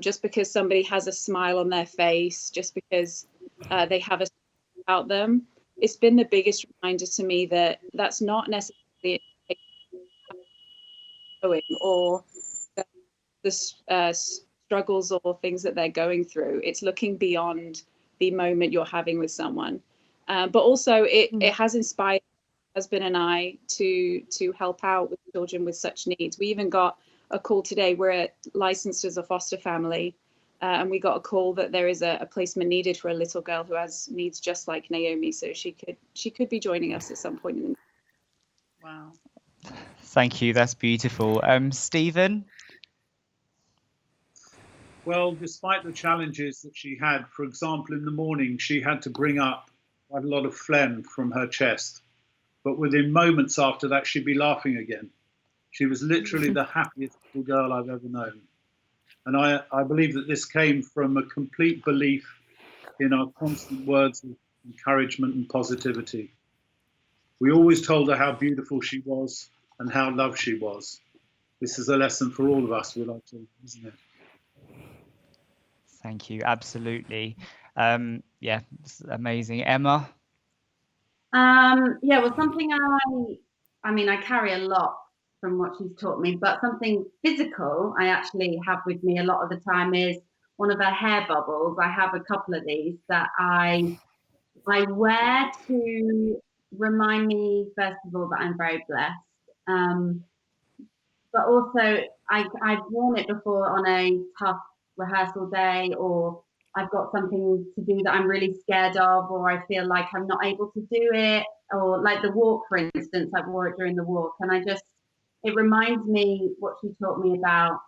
just because somebody has a smile on their face, just because they have a smile about them, it's been the biggest reminder to me that that's not necessarily or the struggles or things that they're going through. It's looking beyond the moment you're having with someone. But also it has inspired my husband and I to help out with children with such needs. We even got a call today. We're licensed as a foster family, and we got a call that there is a placement needed for a little girl who has needs just like Naomi. So she could be joining us at some point in the Wow. Thank you, that's beautiful. Stephen? Well, despite the challenges that she had, for example, in the morning, she had to bring up quite a lot of phlegm from her chest. But within moments after that, she'd be laughing again. She was literally the happiest little girl I've ever known. And I believe that this came from a complete belief in our constant words of encouragement and positivity. We always told her how beautiful she was and how loved she was. This is a lesson for all of us with our children, isn't it? Thank you, absolutely. Yeah, it's amazing. Emma? Yeah, well, something I carry a lot from what she's taught me, but something physical I actually have with me a lot of the time is one of her hair bubbles. I have a couple of these that I wear to remind me, first of all, that I'm very blessed. But also I've worn it before on a tough rehearsal day, or I've got something to do that I'm really scared of, or I feel like I'm not able to do it, or like the walk, for instance, I wore it during the walk, and it reminds me what she taught me about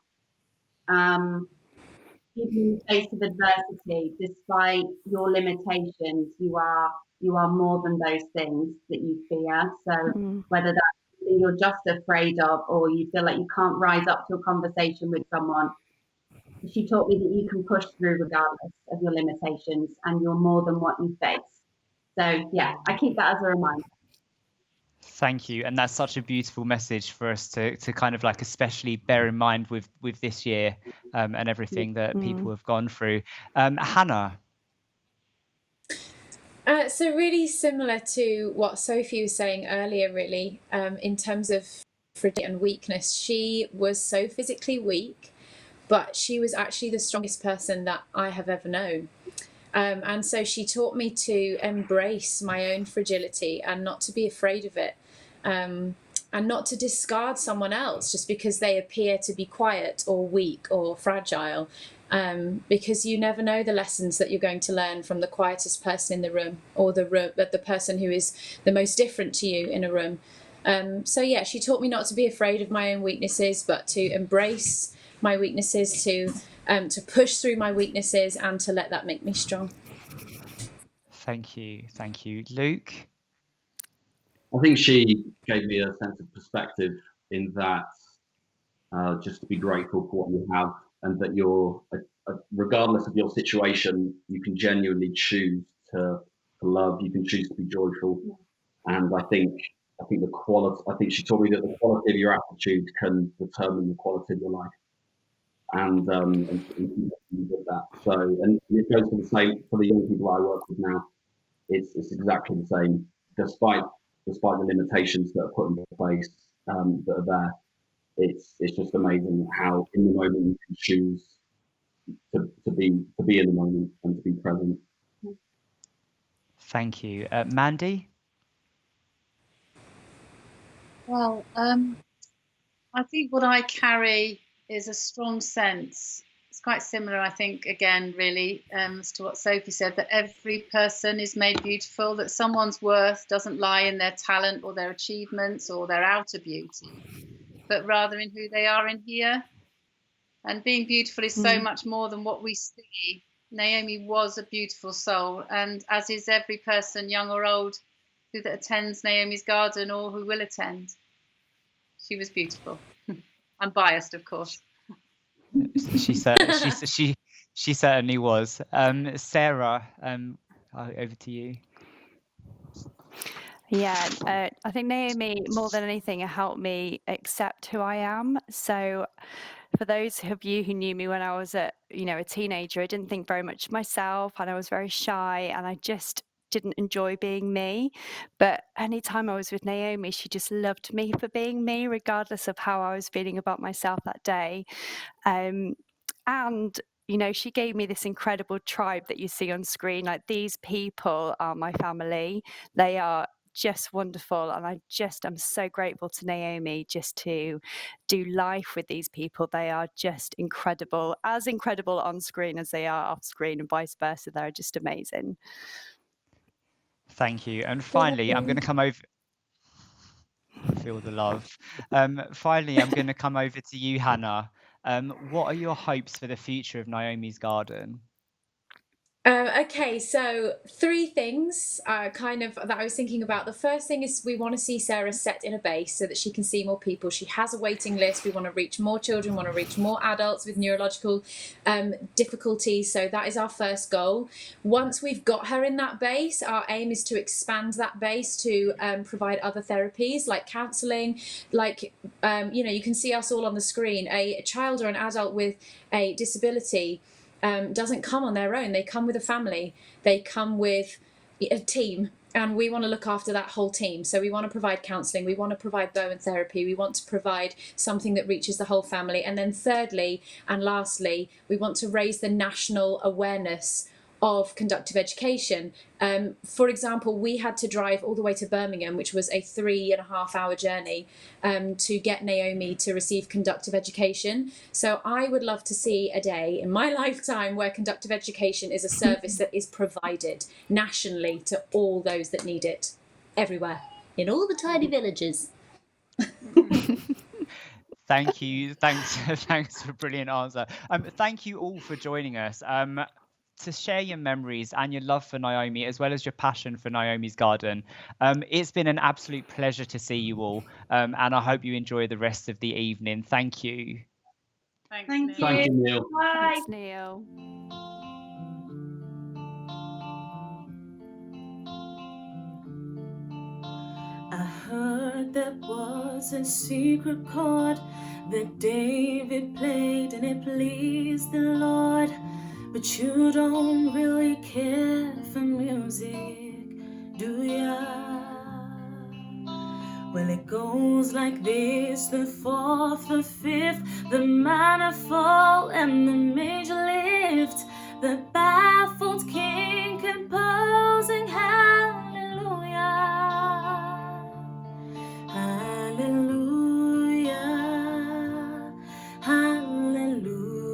keeping the face of adversity. Despite your limitations, you are more than those things that you fear. So whether that's something you're just afraid of, or you feel like you can't rise up to a conversation with someone, she taught me that you can push through regardless of your limitations, and you're more than what you face. So yeah, I keep that as a reminder. Thank you, and that's such a beautiful message for us to kind of like especially bear in mind with this year and everything that people have gone through. Hannah? So really similar to what Sophie was saying earlier, really, in terms of fragility and weakness. She was so physically weak, but she was actually the strongest person that I have ever known. And so she taught me to embrace my own fragility and not to be afraid of it, and not to discard someone else just because they appear to be quiet or weak or fragile, because you never know the lessons that you're going to learn from the quietest person in the room, or the person who is the most different to you in a room. So yeah, she taught me not to be afraid of my own weaknesses, but to embrace my weaknesses, to push through my weaknesses, and to let that make me strong. Thank you. Luke? I think she gave me a sense of perspective in that just to be grateful for what you have, and that you're, regardless of your situation, you can genuinely choose to love, you can choose to be joyful. And I think the quality, I think she taught me that the quality of your attitude can determine the quality of your life. And you did that. So, and it goes for the same for the young people I work with now. It's exactly the same, despite the limitations that are put into place that are there. It's just amazing how in the moment you can choose to be in the moment and to be present. Thank you. Mandy? Well, I think what I carry is a strong sense. It's quite similar, I think, again, really, as to what Sophie said, that every person is made beautiful, that someone's worth doesn't lie in their talent or their achievements or their outer beauty, but rather in who they are in here. And being beautiful is so much more than what we see. Naomi was a beautiful soul, and as is every person, young or old, who that attends Naomi's Garden or who will attend. She was beautiful. I'm biased, of course. She certainly was. Sarah, over to you. Yeah, I think Naomi, more than anything, helped me accept who I am. So for those of you who knew me when I was a teenager, I didn't think very much of myself, and I was very shy, and I just didn't enjoy being me. But anytime I was with Naomi, she just loved me for being me, regardless of how I was feeling about myself that day. And she gave me this incredible tribe that you see on screen. Like, these people are my family. They are just wonderful, and I'm so grateful to Naomi just to do life with these people. They are just incredible on screen as they are off screen, and vice versa. They're just amazing. Thank you. And finally, I'm going to come over. I feel the love. Finally, I'm going to come over to you, Hannah. What are your hopes for the future of Naomi's Garden? Okay, so 3 things that I was thinking about. The first thing is we want to see Sarah set in a base so that she can see more people. She has a waiting list. We want to reach more children, want to reach more adults with neurological difficulties. So that is our first goal. Once we've got her in that base, our aim is to expand that base to provide other therapies like counselling, like, you can see us all on the screen. A child or an adult with a disability doesn't come on their own. They come with a family. They come with a team, and we want to look after that whole team. So we want to provide counselling. We want to provide Bowen therapy. We want to provide something that reaches the whole family. And then thirdly and lastly, we want to raise the national awareness of conductive education. For example, we had to drive all the way to Birmingham, which was a 3.5-hour journey, to get Naomi to receive conductive education. So I would love to see a day in my lifetime where conductive education is a service that is provided nationally to all those that need it, everywhere, in all the tiny villages. Thank you. Thanks for a brilliant answer. Thank you all for joining us. To share your memories and your love for Naomi, as well as your passion for Naomi's Garden. It's been an absolute pleasure to see you all, and I hope you enjoy the rest of the evening. Thank you. Thank you. Thank you, Neil. Bye. Thanks, Neil. I heard there was a secret chord that David played and it pleased the Lord. But you don't really care for music. do ya? Well, it goes like this: the fourth, the fifth, the minor fall, and the major lift. The baffled king composing hallelujah, hallelujah, hallelujah,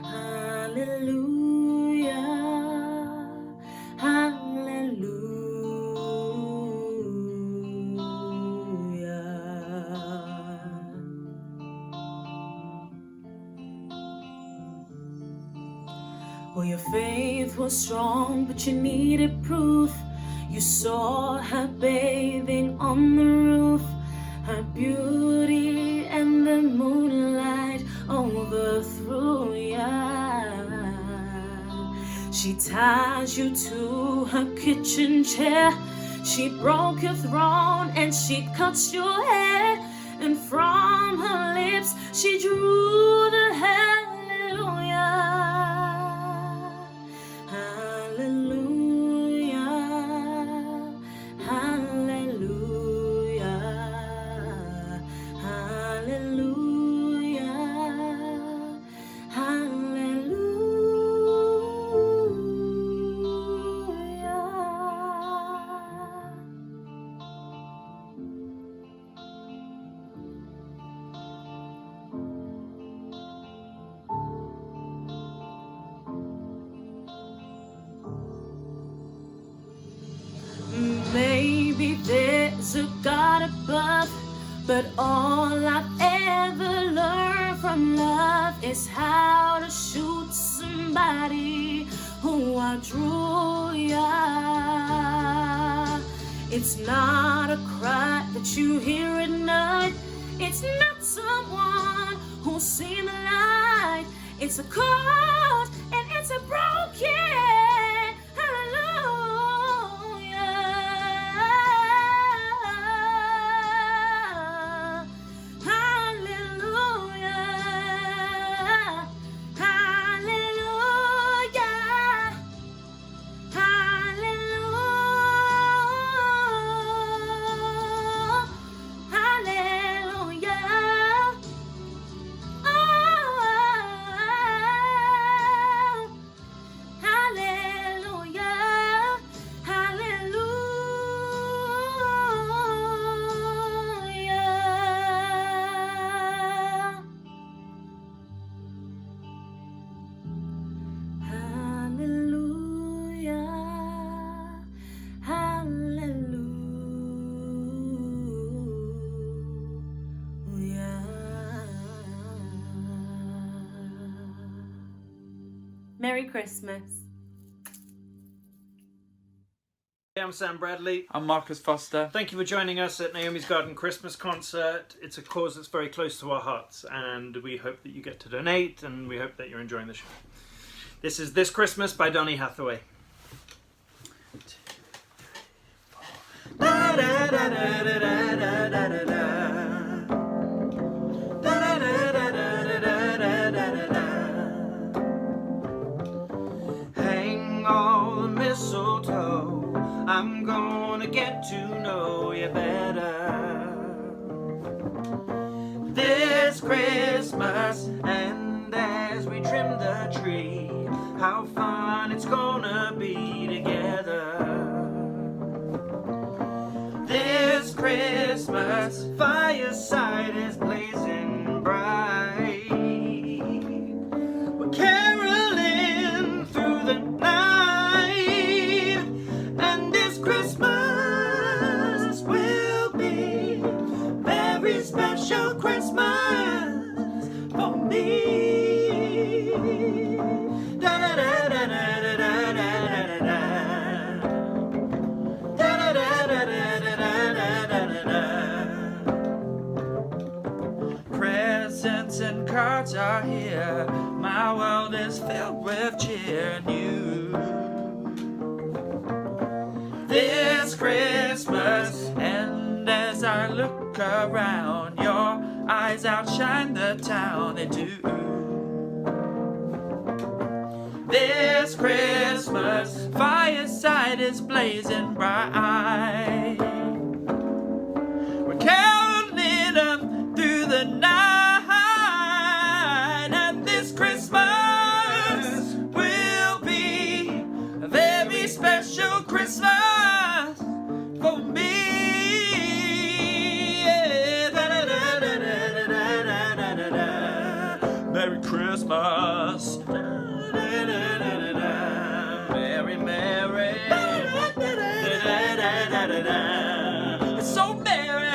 hallelujah, hallelujah. Well, your faith was strong, but you needed proof. You saw her bathing on the roof, her beauty and the moonlight overthrew ya. She ties you to her kitchen chair, she broke your throne and she cuts your hair, and from her lips she drew the hallelujah. Hallelujah, hallelujah, hallelujah, maybe there's a God above, but all I've ever learned from love is how to shoot somebody who outdrew ya. It's not a cry that you hear at night, it's not someone who's seen the light, it's a chord and it's a broken hallelujah. Merry Christmas. I'm Sam Bradley. I'm Marcus Foster. Thank you for joining us at Naomi's Garden Christmas Concert. It's a cause that's very close to our hearts, and we hope that you get to donate, and we hope that you're enjoying the show. This is This Christmas by Donny Hathaway. Hang all the mistletoe, I'm gonna get to know you better this Christmas. And as we trim the tree, how fun it's gonna be together this Christmas. Fireside is blazing bright, we're caroling through the night, and this Christmas will be a very special Christmas for me. Presents and cards are here, my world is filled with cheer. New this Christmas, and as I look around, your eyes outshine the town. They do. This Christmas, fireside light is blazing bright. We're caroling up through the night, and this Christmas will be a very special Christmas for me. Merry Christmas. Merry, merry. It's so merry.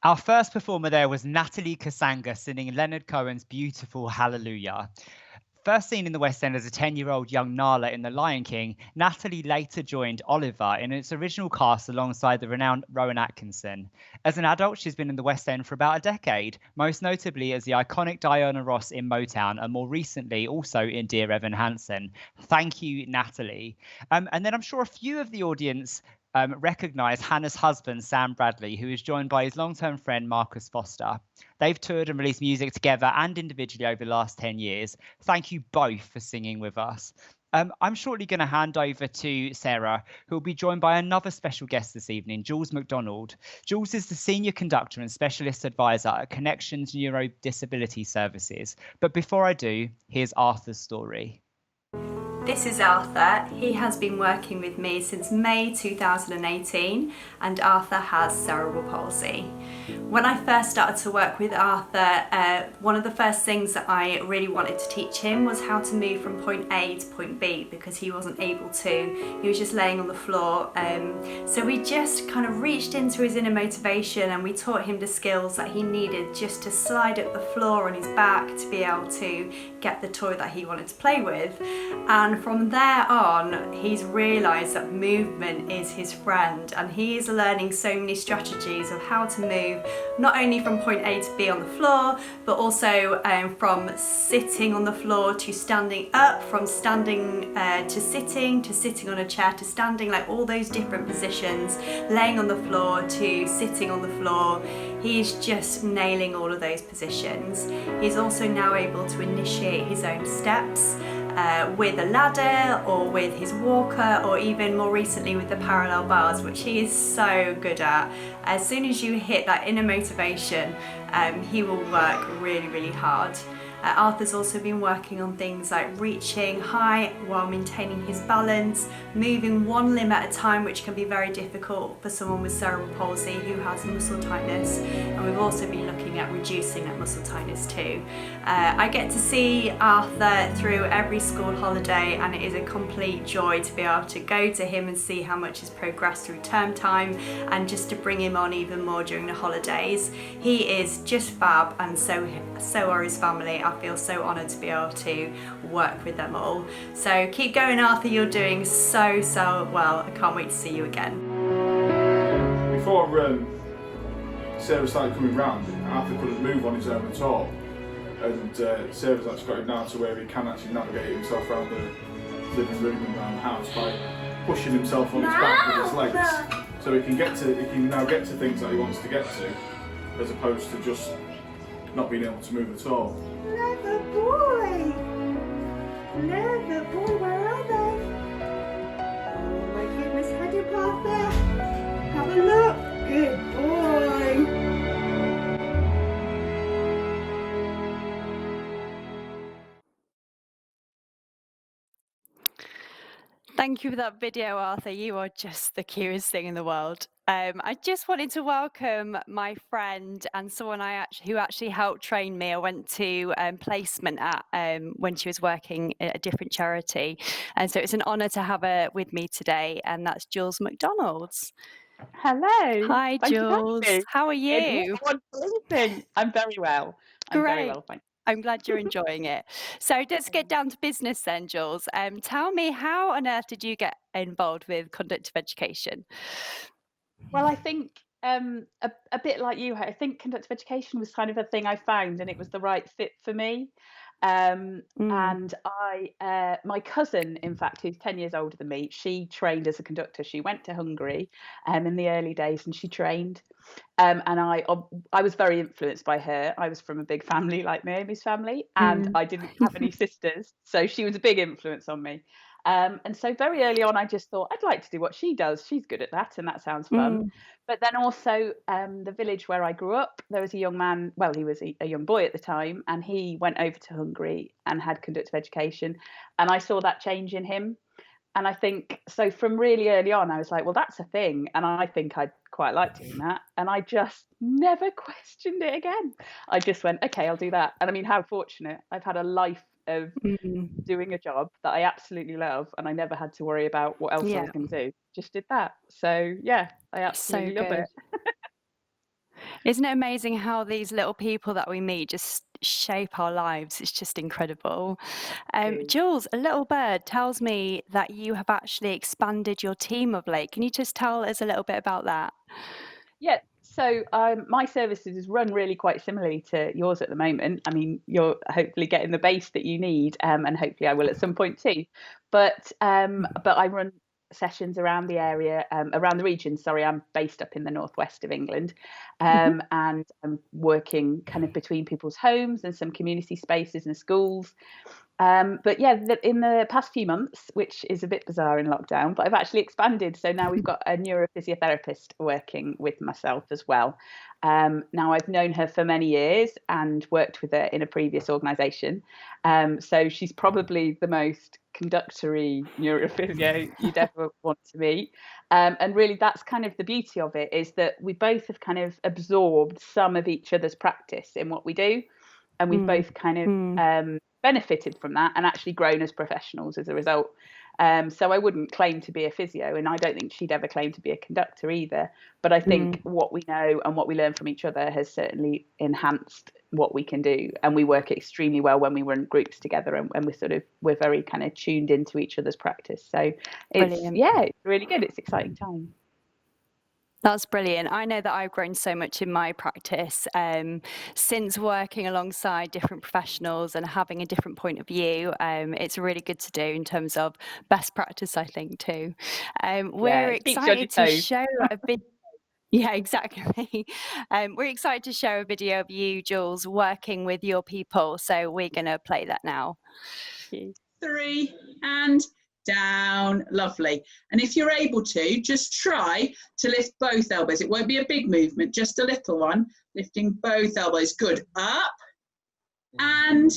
Our first performer there was Natalie Kasanga singing Leonard Cohen's beautiful Hallelujah. First seen in the West End as a 10-year-old young Nala in The Lion King, Natalie later joined Oliver in its original cast alongside the renowned Rowan Atkinson. As an adult, she's been in the West End for about a decade, most notably as the iconic Diana Ross in Motown, and more recently also in Dear Evan Hansen. Thank you, Natalie. And then I'm sure a few of the audience recognise Hannah's husband, Sam Bradley, who is joined by his long-term friend, Marcus Foster. They've toured and released music together and individually over the last 10 years. Thank you both for singing with us. I'm shortly going to hand over to Sarah, who will be joined by another special guest this evening, Jules McDonald. Jules is the Senior Conductor and Specialist Advisor at Connections Neurodisability Services. But before I do, here's Arthur's story. This is Arthur. He has been working with me since May 2018, and Arthur has cerebral palsy. When I first started to work with Arthur, one of the first things that I really wanted to teach him was how to move from point A to point B, because he wasn't able to. He was just laying on the floor. So we just kind of reached into his inner motivation and we taught him the skills that he needed just to slide up the floor on his back to be able to get the toy that he wanted to play with. And from there on, he's realised that movement is his friend, and he is learning so many strategies of how to move not only from point A to B on the floor, but also from sitting on the floor to standing up, from standing to sitting on a chair to standing, like all those different positions, laying on the floor to sitting on the floor. He's just nailing all of those positions. He's also now able to initiate his own steps with a ladder or with his walker, or even more recently with the parallel bars, which he is so good at. As soon as you hit that inner motivation, he will work really, really hard. Arthur's also been working on things like reaching high while maintaining his balance, moving one limb at a time, which can be very difficult for someone with cerebral palsy who has muscle tightness, and we've also been looking at reducing that muscle tightness too. I get to see Arthur through every school holiday, and it is a complete joy to be able to go to him and see how much he's progressed through term time, and just to bring him on even more during the holidays. He is just fab, and so are his family. I feel so honoured to be able to work with them all. So keep going, Arthur, you're doing so well. I can't wait to see you again. Before Sarah started coming round, Arthur couldn't move on his own at all, and Sarah's actually got him now to where he can actually navigate himself around the living room and around the house by pushing himself on his back with his legs, so he can now get to things that he wants to get to, as opposed to just not being able to move at all. Lover boy! Lover boy, where are they? Oh my goodness, head up, Arthur. Have a look. Good boy. Thank you for that video, Arthur. You are just the cutest thing in the world. I just wanted to welcome my friend and someone who actually helped train me. I went to placement at when she was working at a different charity, and so it's an honour to have her with me today. And that's Jules McDonald. Hello. Hi, Thank Jules. you. How are you? I'm very well. I'm very well, thank you. I'm glad you're enjoying it. So let's get down to business then, Jules. Tell me, how on earth did you get involved with conductive education? Well, I think a bit like you, I think conductive education was kind of a thing I found, and it was the right fit for me. And my cousin, in fact, who's 10 years older than me, she trained as a conductor. She went to Hungary in the early days, and she trained. And I was very influenced by her. I was from a big family like Naomi's family, and I didn't have any sisters, so she was a big influence on me. And so very early on, I just thought I'd like to do what she does. She's good at that, and that sounds fun. But then also, the village where I grew up, there was a young man. Well, he was a young boy at the time, and he went over to Hungary and had conductive education, and I saw that change in him. And I think so from really early on, I was like, well, that's a thing. And I think I'd quite like doing that. And I just never questioned it again. I just went, okay, I'll do that. And I mean, how fortunate. I've had a life of doing a job that I absolutely love. And I never had to worry about what else I was going to do. Just did that. So yeah, I absolutely love it. Isn't it amazing how these little people that we meet just shape our lives? It's just incredible. Jules, a little bird tells me that you have actually expanded your team of late. Can you just tell us a little bit about that? Yeah, so my services run really quite similarly to yours at the moment. I mean, you're hopefully getting the base that you need, and hopefully I will at some point too. But I run sessions around the area, around the region. Sorry, I'm based up in the northwest of England, and I'm working kind of between people's homes and some community spaces and schools. But yeah, in the past few months, which is a bit bizarre in lockdown, but I've actually expanded. So now we've got a neurophysiotherapist working with myself as well. Now I've known her for many years and worked with her in a previous organisation. So she's probably the most conductory neurophysio you'd ever want to meet. And really that's kind of the beauty of it, is that we both have kind of absorbed some of each other's practice in what we do. And we've both kind of benefited from that and actually grown as professionals as a result. So I wouldn't claim to be a physio, and I don't think she'd ever claim to be a conductor either. But I think what we know and what we learn from each other has certainly enhanced what we can do. And we work extremely well when we run groups together, and we're very kind of tuned into each other's practice. So it's really good. It's exciting time. That's brilliant. I know that I've grown so much in my practice since working alongside different professionals and having a different point of view. It's really good to do in terms of best practice, I think, too. We're excited to show a bit. Yeah, exactly. We're excited to show a video of you, Jules, working with your people. So we're going to play that now. 3 and down. Lovely. And if you're able to, just try to lift both elbows. It won't be a big movement, just a little one. Lifting both elbows. Good. Up and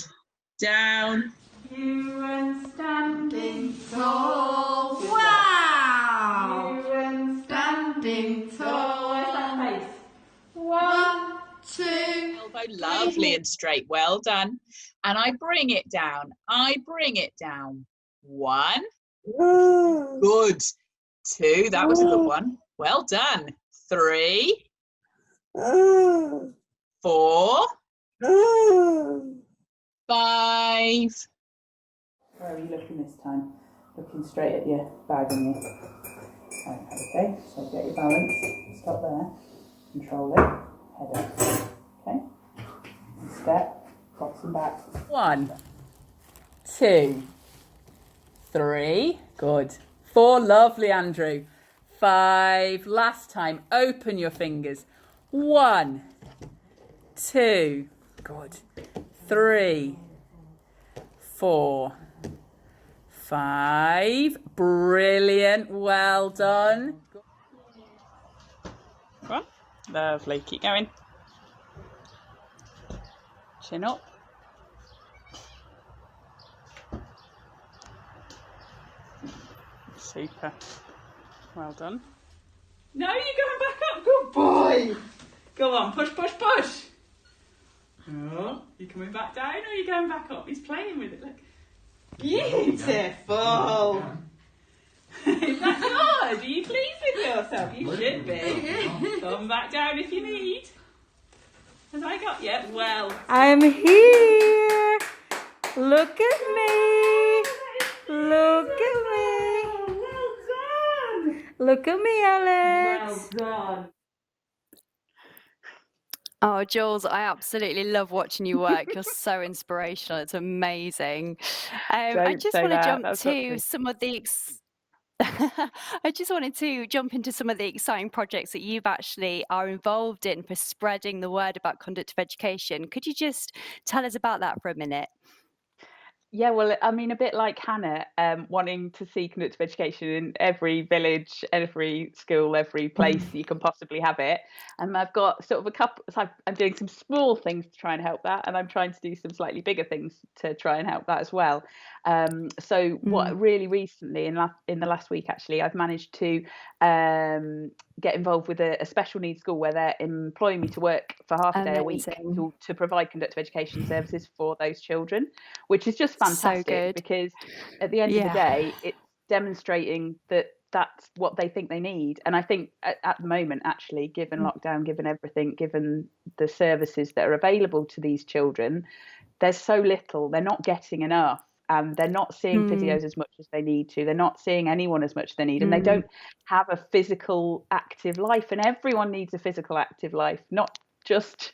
down. You and standing tall. Wow. You and standing tall. Where's that face? 1, 2. Elbow lovely and straight. Well done. And I bring it down. I bring it down. 1. Good. 2. That was a good one. Well done. 3. 4. 5. Where are you looking this time? Looking straight at your bag and your... Okay, so get your balance. Stop there. Control it. Head up. Okay. Step. Boxing back. 1, 2, 3. Good. 4. Lovely, Andrew. 5. Last time. Open your fingers. 1, 2. Good. 3, 4, 5. Brilliant. Well done. Come on. Lovely. Keep going. Chin up. Super. Well done. No, you're going back up. Good boy. Go on. Push, push, push. Oh, you coming back down or are you going back up? He's playing with it. Look. Beautiful. Is that good? Are you pleased with yourself? You should be. Come back down if you need. Have I got you? Well. I'm here. Look at me. Look at me. Well done. Look at me, Alex. Well done. Oh, Jules, I absolutely love watching you work. You're so inspirational. It's amazing. I just want to jump to some of the I just wanted to jump into some of the exciting projects that you've actually are involved in for spreading the word about conductive education. Could you just tell us about that for a minute? Yeah, well, I mean, a bit like Hannah, wanting to see conductive education in every village, every school, every place you can possibly have it. And I've got sort of a couple, so I'm doing some small things to try and help that, and I'm trying to do some slightly bigger things to try and help that as well. So what really recently, in the last week actually, I've managed to get involved with a special needs school where they're employing me to work for half a day a week to provide conductive education services for those children, which is just fantastic because at the end of the day, it's demonstrating that that's what they think they need. And I think at the moment, actually, given lockdown, given everything, given the services that are available to these children, there's so little, they're not getting enough. And they're not seeing physios as much as they need to. They're not seeing anyone as much as they need. And they don't have a physical active life. And everyone needs a physical active life, not just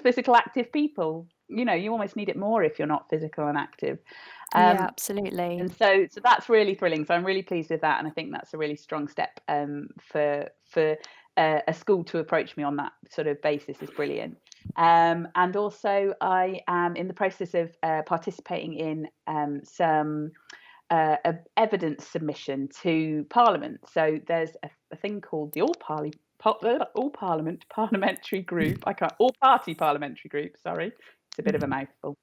physical active people. You know, you almost need it more if you're not physical and active. Yeah, absolutely. And so that's really thrilling. So I'm really pleased with that. And I think that's a really strong step for a school to approach me on that sort of basis is brilliant. And also I am in the process of participating in some evidence submission to Parliament. So there's a thing called the All Party Parliamentary Group. All Party Parliamentary Group. Sorry, it's a bit of a mouthful.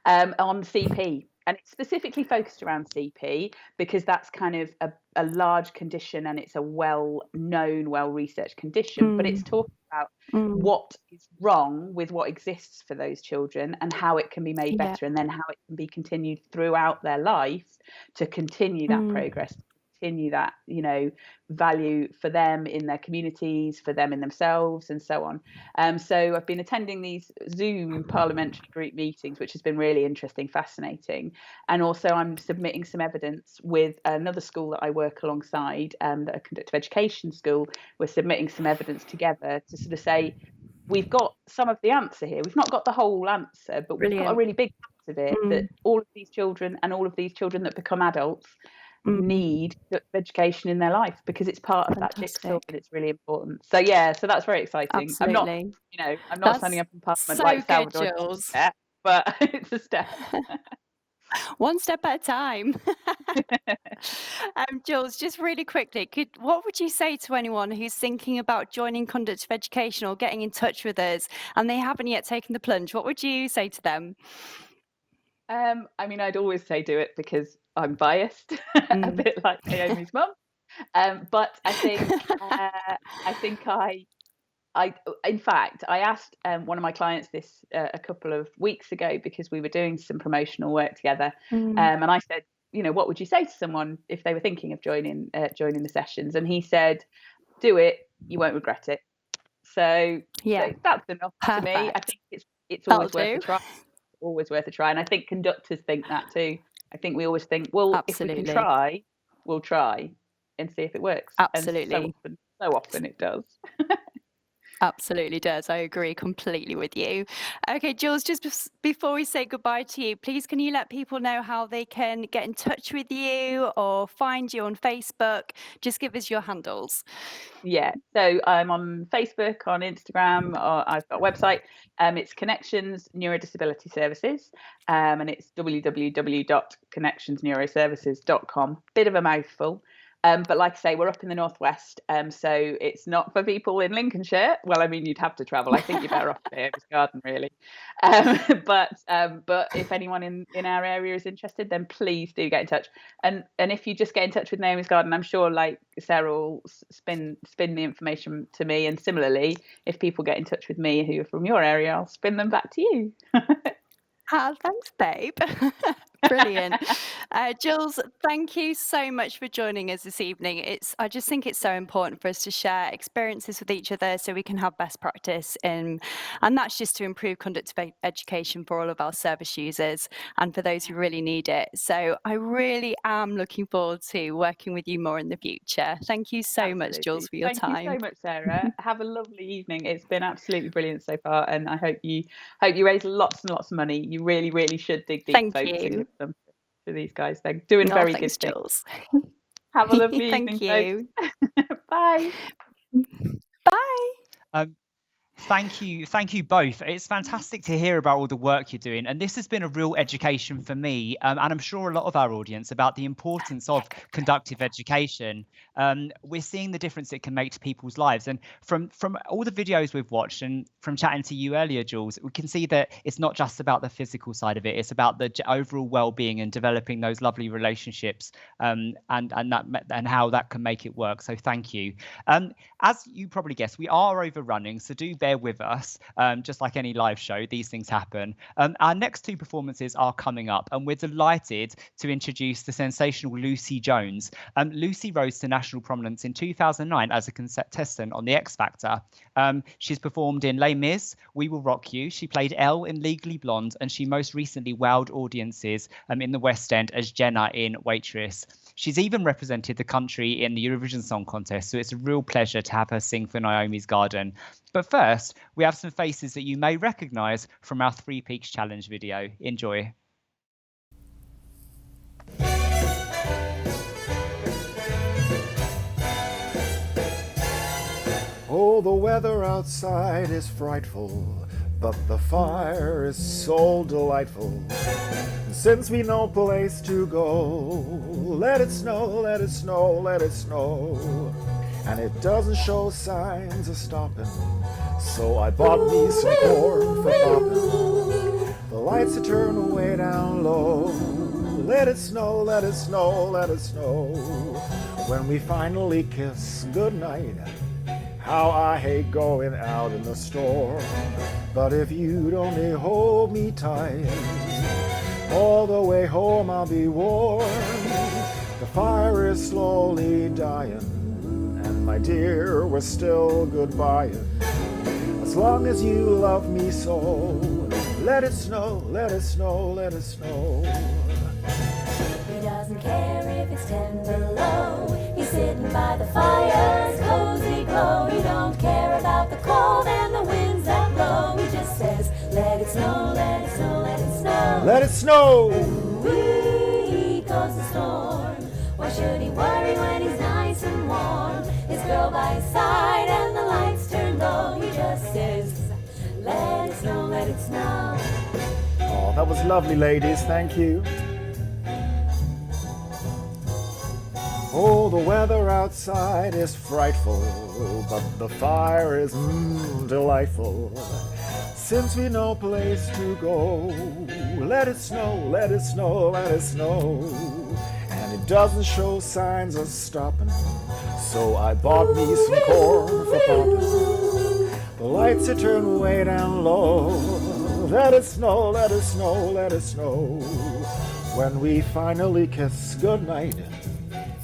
On CP. And it's specifically focused around CP because that's kind of a large condition and it's a well-known, well-researched condition. But it's talking about what is wrong with what exists for those children and how it can be made better, and then how it can be continued throughout their life to continue that progress, continue that, you know, value for them in their communities, for them in themselves, and so on. So I've been attending these Zoom parliamentary group meetings, which has been really interesting, fascinating. And also I'm submitting some evidence with another school that I work alongside, a conductive education school. We're submitting some evidence together to sort of say, we've got some of the answer here. We've not got the whole answer, but we've got a really big part of it, that all of these children and all of these children that become adults need education in their life because it's part of that jigsaw and it's really important. So yeah, so that's very exciting. Absolutely. I'm not standing up in Parliament like Salvador, Jules. but it's a step. One step at a time. Jules, just really quickly, what would you say to anyone who's thinking about joining conductive education or getting in touch with us and they haven't yet taken the plunge? What would you say to them? I mean, I'd always say do it because I'm biased, a bit like Naomi's mum. But I think in fact, I asked one of my clients this a couple of weeks ago because we were doing some promotional work together, and I said, you know, what would you say to someone if they were thinking of joining the sessions? And he said, do it, you won't regret it. So that's enough to me. I think it's always worth a try. Always worth a try, and I think conductors think that too. I think we always think, well, absolutely, if we can try, we'll try and see if it works. Absolutely, and so often it does. Absolutely does. I agree completely with you. Okay, Jules, just before we say goodbye to you, please can you let people know how they can get in touch with you or find you on Facebook? Just give us your handles. Yeah, so I'm on Facebook, on Instagram, or I've got a website. It's Connections Neurodisability Services, and it's www.connectionsneuroservices.com. Bit of a mouthful. But like I say, we're up in the northwest, so it's not for people in Lincolnshire. Well, I mean, you'd have to travel. I think you're better off at Naomi's Garden, really. But if anyone in our area is interested, then please do get in touch. And if you just get in touch with Naomi's Garden, I'm sure, like Sarah will spin the information to me. And similarly, if people get in touch with me who are from your area, I'll spin them back to you. Thanks, babe. Brilliant. Jules, thank you so much for joining us this evening. I just think it's so important for us to share experiences with each other so we can have best practice and that's just to improve conductive education for all of our service users and for those who really need it. So I really am looking forward to working with you more in the future. Thank you so much, Jules, for your time. Thank you so much, Sarah. Have a lovely evening. It's been absolutely brilliant so far, and I hope you raise lots and lots of money. You really, really should dig deep, folks, and give them to these guys. They're doing very good things. Jules. Have a lovely Thank evening, you. folks. Bye. Bye. Thank you both. It's fantastic to hear about all the work you're doing, and this has been a real education for me, and I'm sure a lot of our audience, about the importance of conductive education. We're seeing the difference it can make to people's lives, and from all the videos we've watched and from chatting to you earlier, Jules, we can see that it's not just about the physical side of it, it's about the overall well-being and developing those lovely relationships, and how that can make it work. So thank you. As you probably guessed, we are overrunning, so do bear with us. Just like any live show, these things happen. Our next two performances are coming up, and we're delighted to introduce the sensational Lucy Jones. Lucy rose to national prominence in 2009 as a contestant on The X Factor. She's performed in Les Mis, We Will Rock You. She played Elle in Legally Blonde, and she most recently wowed audiences in the West End as Jenna in Waitress. She's even represented the country in the Eurovision Song Contest, so it's a real pleasure to have her sing for Naomi's Garden. But first, we have some faces that you may recognise from our 3 Peaks Challenge video. Enjoy. Oh, the weather outside is frightful, but the fire is so delightful. Since we no place to go, let it snow, let it snow, let it snow. And it doesn't show signs of stopping, so I bought me some corn for popping. The lights are turned way down low. Let it snow, let it snow, let it snow. When we finally kiss goodnight, how I hate going out in the storm. But if you'd only hold me tight, all the way home I'll be warm. The fire is slowly dying, and my dear, we're still goodbying. As long as you love me so, let it snow, let it snow, let it snow. He doesn't care if it's 10 below. He's sitting by the fire's cozy glow. He don't care about the cold and the winds that blow. He just says, let it snow, let it snow, let it snow. Let it snow! Ooh, he goes the storm. Why should he worry when he's nice and warm? His girl by his side and the lights turn low. He just says, let it snow, let it snow. Oh, that was lovely, ladies. Thank you. Oh, the weather outside is frightful, but the fire is delightful. Since we no place to go, let it snow, let it snow, let it snow. And it doesn't show signs of stopping, so I bought me some corn for popping. The lights are turned way down low. Let it snow, let it snow, let it snow. When we finally kiss goodnight,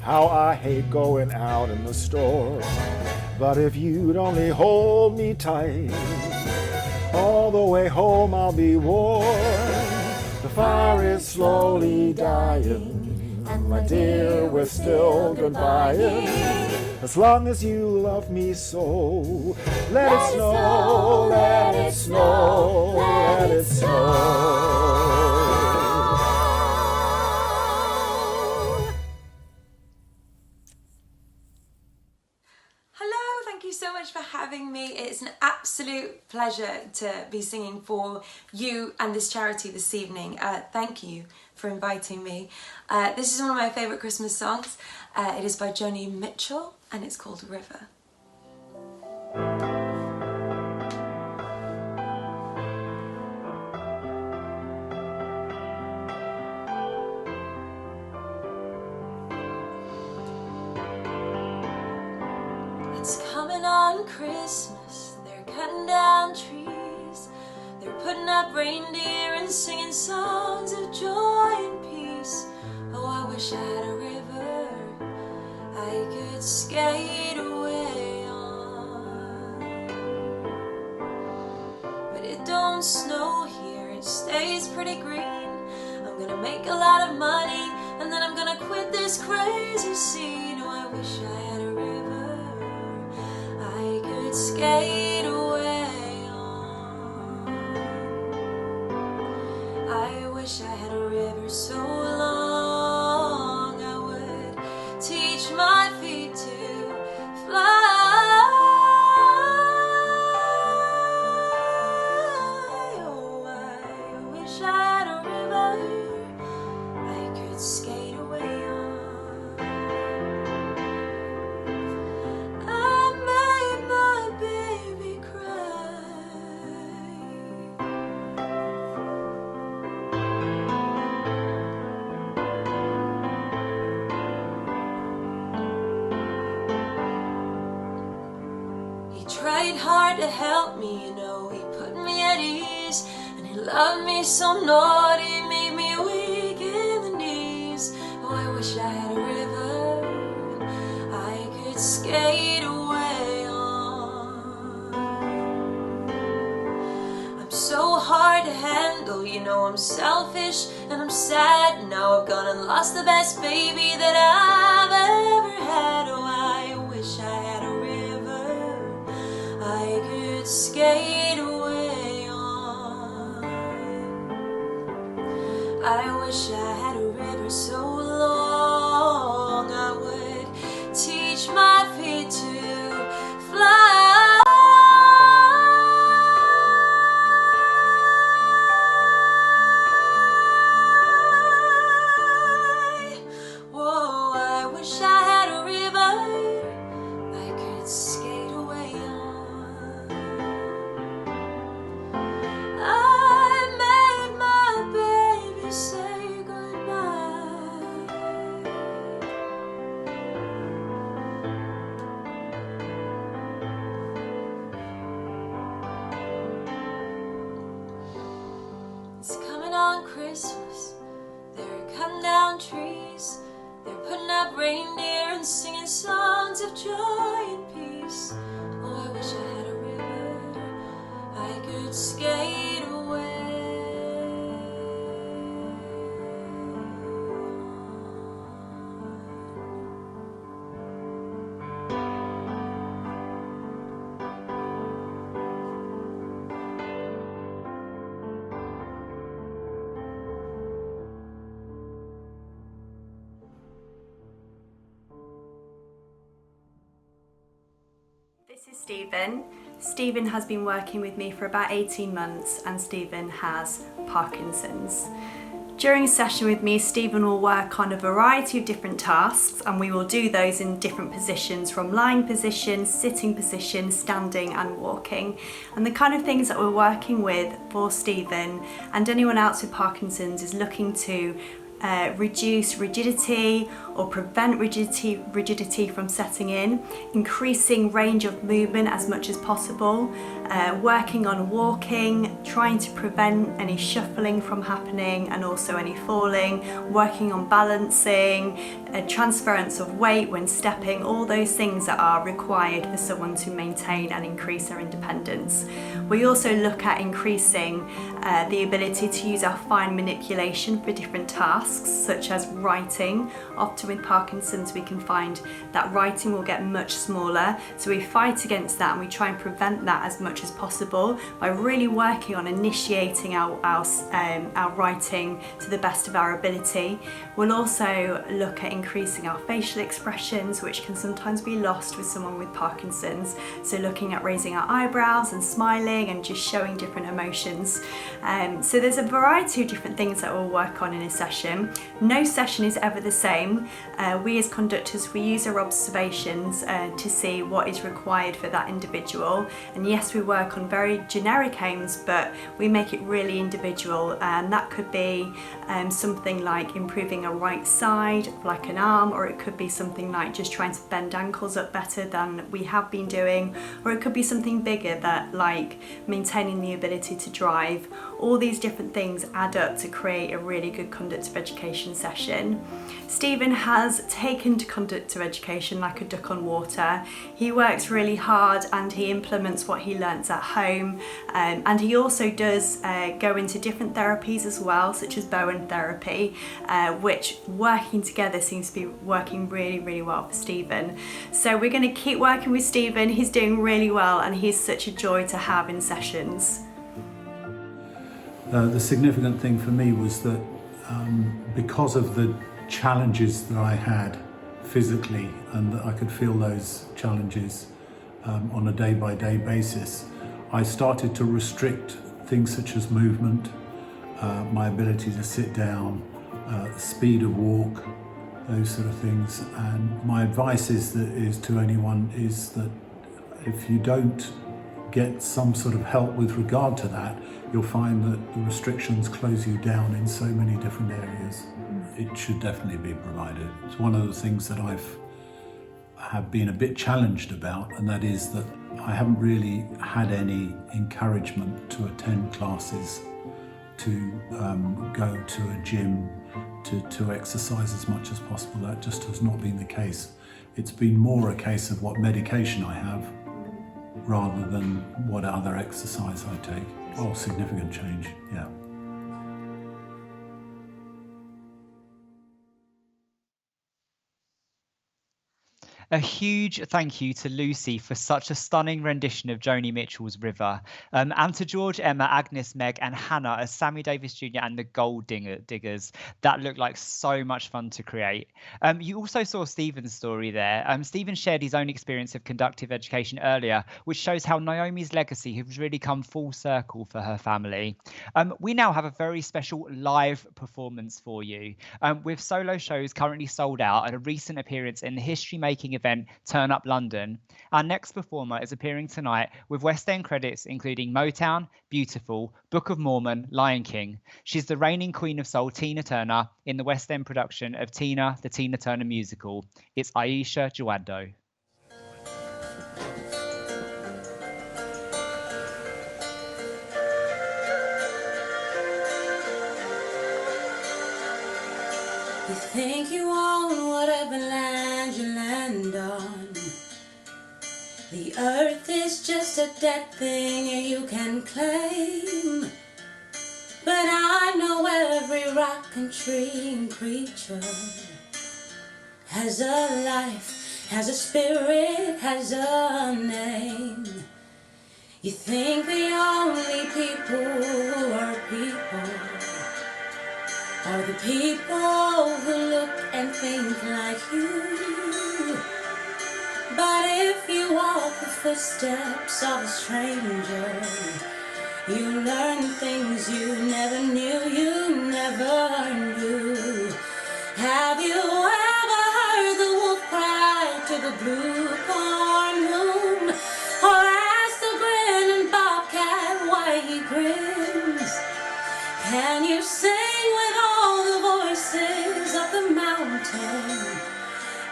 how I hate going out in the storm. But if you'd only hold me tight, all the way home I'll be warm. The fire is slowly dying, and my dear, we're still goodbying. As long as you love me so, let it snow, let it snow, let it snow. So much for having me. It's an absolute pleasure to be singing for you and this charity this evening. Thank you for inviting me. This is one of my favourite Christmas songs. It is by Joni Mitchell and it's called River. It's coming on Christmas, they're cutting down trees, they're putting up reindeer and singing songs of joy and peace. Oh, I wish I had a river I could skate away on. But it don't snow here, it stays pretty green. I'm gonna make a lot of money and then I'm gonna quit this crazy scene. Oh, I wish I had a river I could skate away on. I wish I had a river so long I would teach hard to help me, you know. He put me at ease, and he loved me so naughty, made me weak in the knees. Oh, I wish I had a river I could skate away on. I'm so hard to handle, you know. I'm selfish and I'm sad. Now I've gone and lost the best baby that I've ever had. Oh, I wish I had a river I could skate away on. I wish I had a river so long I would teach my feet to fly. Whoa, I wish I had a river I could skate away on. I made my baby say goodbye. It's coming on Christmas. They're cutting down trees. They're putting up reindeer and singing songs of joy and peace. Oh, I wish I had a river I could skate away. This is Stephen. Stephen has been working with me for about 18 months and Stephen has Parkinson's. During a session with me, Stephen will work on a variety of different tasks and we will do those in different positions, from lying position, sitting position, standing and walking. And the kind of things that we're working with for Stephen and anyone else with Parkinson's is looking to reduce rigidity or prevent rigidity from setting in, increasing range of movement as much as possible, working on walking, trying to prevent any shuffling from happening and also any falling, working on balancing, transference of weight when stepping, all those things that are required for someone to maintain and increase their independence. We also look at increasing the ability to use our fine manipulation for different tasks, such as writing. Often with Parkinson's we can find that writing will get much smaller, so we fight against that and we try and prevent that as much as possible by really working on initiating our writing to the best of our ability. We'll also look at increasing our facial expressions, which can sometimes be lost with someone with Parkinson's, so looking at raising our eyebrows and smiling and just showing different emotions. So there's a variety of different things that we'll work on in a session. No session is ever the same. We as conductors, we use our observations to see what is required for that individual, and yes, we work on very generic aims, but we make it really individual, and that could be something like improving a right side, like an arm, or it could be something like just trying to bend ankles up better than we have been doing, or it could be something bigger, that like maintaining the ability to drive. All these different things add up to create a really good conductive education session. Stephen has taken to conductive education like a duck on water. He works really hard and he implements what he learns at home, and he also does go into different therapies as well, such as Bowen therapy, which working together seems to be working really, really well for Stephen. So we're going to keep working with Stephen. He's doing really well and he's such a joy to have in sessions. The significant thing for me was that because of the challenges that I had physically, and that I could feel those challenges on a day-by-day basis, I started to restrict things such as movement, my ability to sit down, speed of walk, those sort of things. And my advice is to anyone is that if you don't get some sort of help with regard to that, you'll find that the restrictions close you down in so many different areas. It should definitely be provided. It's one of the things that have been a bit challenged about, and that is that I haven't really had any encouragement to attend classes, to go to a gym, to exercise as much as possible. That just has not been the case. It's been more a case of what medication I have rather than what other exercise I take. Oh, significant change, yeah. A huge thank you to Lucy for such a stunning rendition of Joni Mitchell's River, and to George, Emma, Agnes, Meg and Hannah as Sammy Davis Jr. and the Gold Diggers. That looked like so much fun to create. You also saw Stephen's story there. Stephen shared his own experience of conductive education earlier, which shows how Naomi's legacy has really come full circle for her family. We now have a very special live performance for you, with solo shows currently sold out and a recent appearance in the history-making event Turn Up London. Our next performer is appearing tonight with West End credits including Motown, Beautiful, Book of Mormon, Lion King. She's the reigning Queen of Soul, Tina Turner, in the West End production of Tina, the Tina Turner musical. It's Aisha Jawado. You think you own whatever land you land on. The earth is just a dead thing you can claim. But I know every rock and tree and creature has a life, has a spirit, has a name. You think the only people who are people are the people who look and think like you. But if you walk the footsteps of a stranger, you learn things you never knew, you never knew. Have you ever heard the wolf cry to the blue corn moon? Or asked the grinning bobcat why he grins? Can you sing with all the voices of the mountain?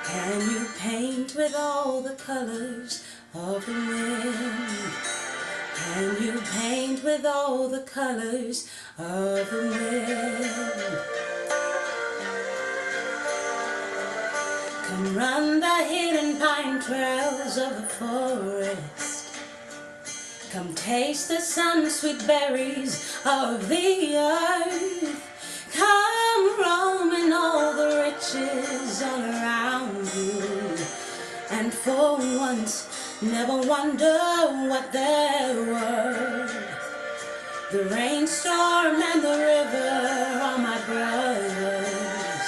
Can you paint with all the colors of the wind? Can you paint with all the colors of the wind? Come run the hidden pine trails of the forest. Come taste the sun-sweet berries of the earth. Come roam in all the riches all around you. And for once, never wonder what they're worth. The rainstorm and the river are my brothers.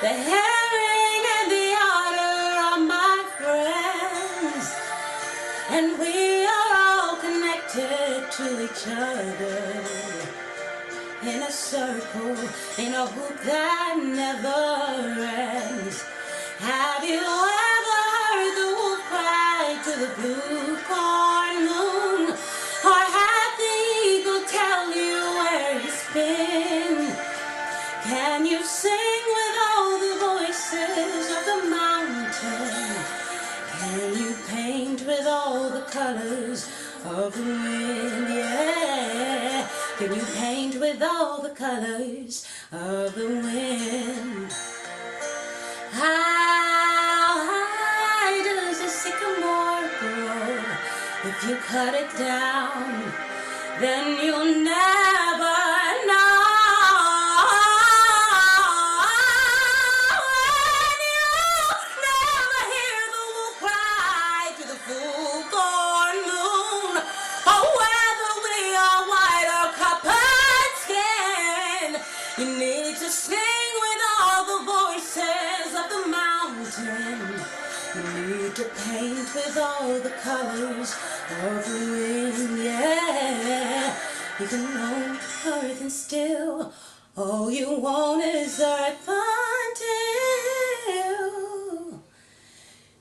The herring and the otter are my friends. And we are all connected to each other. In a circle, in a hoop that never ends. Have you ever heard the wolf cry to the blue corn moon? Or had the eagle tell you where he's been? Can you sing with all the voices of the mountain? Can you paint with all the colors of the wind? Yeah. Can you paint with all the colors of the wind? How high does a sycamore grow? If you cut it down, then you'll never know. And you'll never hear the wolf cry to the full corn moon. Oh, whether we are white or copper skin, you need to sing with all the voices of the mountain. You need to paint with all the colors of the wind, yeah. You can roam earth and still all you want is earth until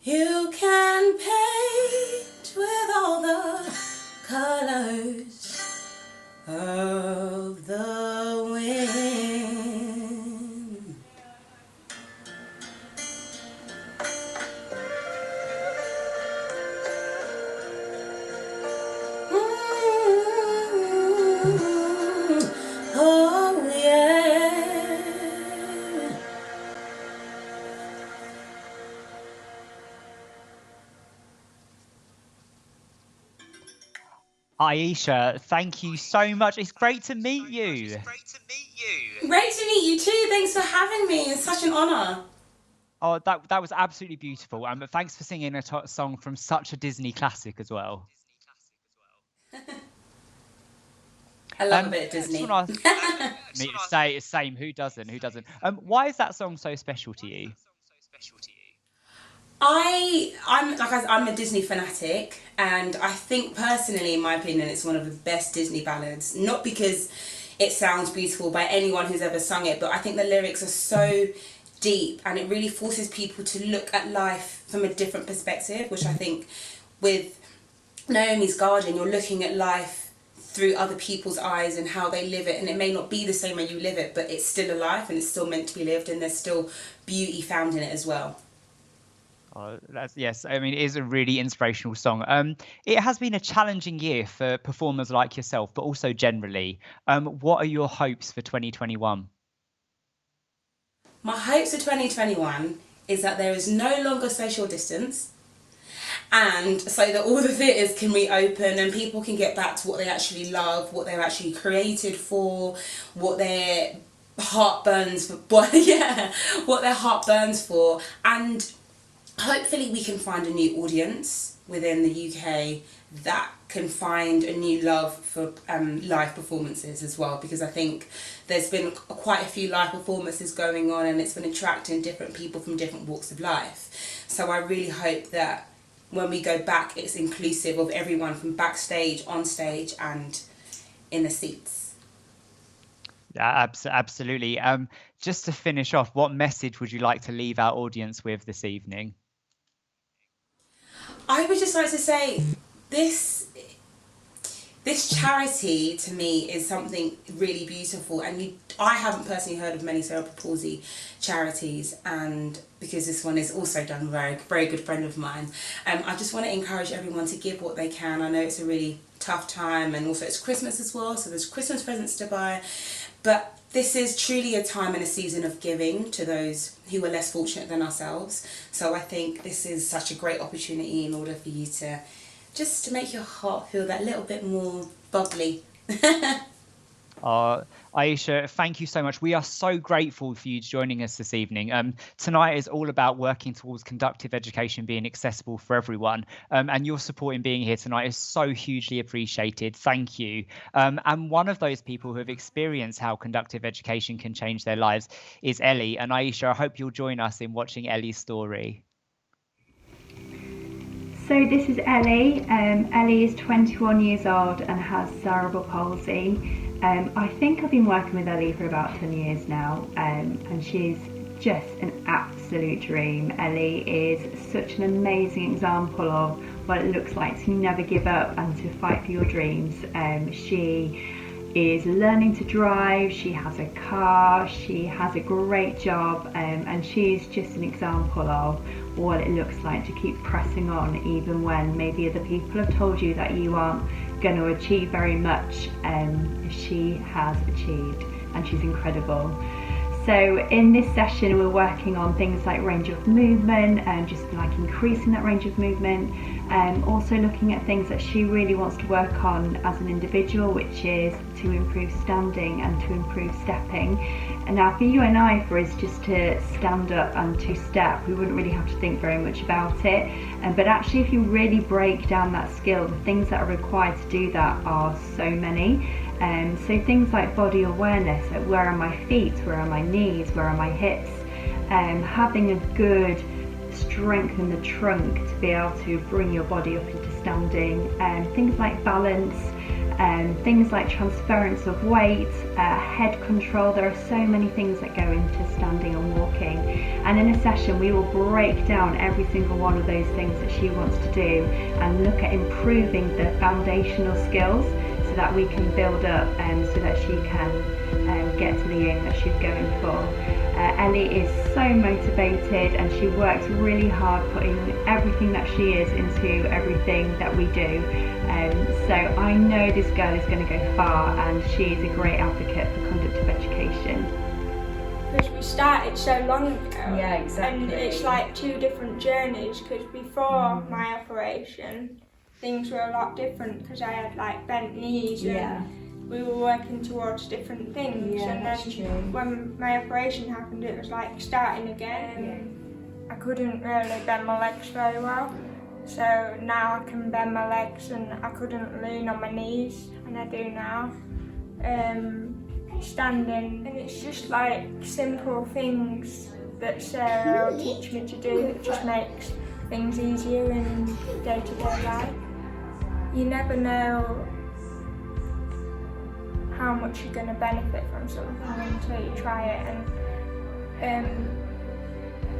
you can paint with all the colors of the wind. Aisha, thank you so much. It's great to meet you. Great to meet you too. Thanks for having me. It's such an honour. Oh, that was absolutely beautiful. But thanks for singing a song from such a Disney classic as well. I love a bit of Disney. Same. Who doesn't? Why is that song so special to you? I'm a Disney fanatic, and I think personally, in my opinion, it's one of the best Disney ballads. Not because it sounds beautiful by anyone who's ever sung it, but I think the lyrics are so deep, and it really forces people to look at life from a different perspective, which I think with Naomi's Garden, you're looking at life through other people's eyes and how they live it, and it may not be the same way you live it, but it's still a life and it's still meant to be lived, and there's still beauty found in it as well. Yes, I mean, it is a really inspirational song. It has been a challenging year for performers like yourself, but also generally. What are your hopes for 2021? My hopes for 2021 is that there is no longer social distance, and so that all the theatres can reopen and people can get back to what they actually love, what they're actually created for, what their heart burns for, what their heart burns for, and hopefully we can find a new audience within the UK that can find a new love for live performances as well, because I think there's been quite a few live performances going on and it's been attracting different people from different walks of life. So I really hope that when we go back, it's inclusive of everyone from backstage, on stage and in the seats. Yeah, absolutely. Just to finish off, what message would you like to leave our audience with this evening? I would just like to say this charity to me is something really beautiful, and I haven't personally heard of many cerebral palsy charities, and because this one is also done by a very good friend of mine, I just want to encourage everyone to give what they can. I know it's a really tough time, and also it's Christmas as well, so there's Christmas presents to buy, but this is truly a time and a season of giving to those who are less fortunate than ourselves. So I think this is such a great opportunity in order for you to just to make your heart feel that little bit more bubbly. Aisha, thank you so much. We are so grateful for you joining us this evening. Tonight is all about working towards conductive education being accessible for everyone. And your support in being here tonight is so hugely appreciated. Thank you. And one of those people who have experienced how conductive education can change their lives is Ellie. And Aisha, I hope you'll join us in watching Ellie's story. So this is Ellie. Ellie is 21 years old and has cerebral palsy. I think I've been working with Ellie for about 10 years now, and she's just an absolute dream. Ellie is such an amazing example of what it looks like to never give up and to fight for your dreams. She is learning to drive, she has a car, she has a great job, and she's just an example of what it looks like to keep pressing on even when maybe other people have told you that you aren't going to achieve very much. She has achieved, and she's incredible. So in this session we're working on things like range of movement and just like increasing that range of movement, also looking at things that she really wants to work on as an individual, which is to improve standing and to improve stepping. And now for you and I, for us just to stand up and to step, we wouldn't really have to think very much about it, but actually if you really break down that skill, the things that are required to do that are so many. So things like body awareness, like where are my feet, where are my knees, where are my hips, having a good strength in the trunk to be able to bring your body up into standing, things like balance, things like transference of weight, head control. There are so many things that go into standing and walking, and in a session we will break down every single one of those things that she wants to do and look at improving the foundational skills so that we can build up so that she can get to the aim that she's going for. Ellie is so motivated and she works really hard putting everything that she is into everything that we do. So I know this girl is going to go far, and she is a great advocate for conductive education. Because we started so long ago. Yeah, exactly. And it's like two different journeys, because before my operation, things were a lot different because I had like bent knees and we were working towards different things. And then when my operation happened, it was like starting again. I couldn't really bend my legs very well. So now I can bend my legs, and I couldn't lean on my knees, and I do now. Standing, and it's just like simple things that Sarah will teach me to do that just makes things easier in day-to-day life. You never know how much you're going to benefit from something until you try it. And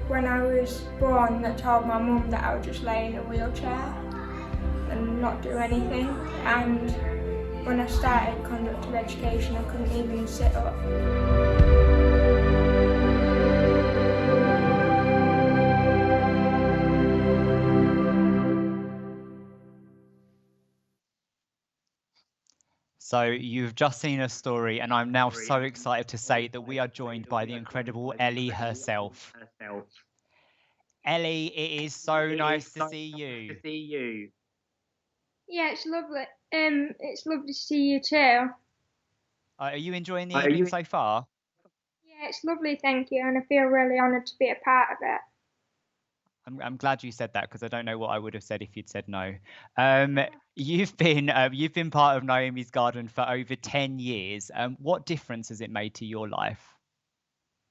when I was born, I told my mum that I would just lay in a wheelchair and not do anything. And when I started conductive education, I couldn't even sit up. So you've just seen a story, and I'm now so excited to say that we are joined by the incredible Ellie herself. Ellie, it is so nice to see you. Yeah, it's lovely. It's lovely to see you too. Are you enjoying the evening so far? Yeah, it's lovely, thank you, and I feel really honoured to be a part of it. I'm glad you said that, because I don't know what I would have said if you'd said no. You've been part of Naomi's Garden for over 10 years. What difference has it made to your life?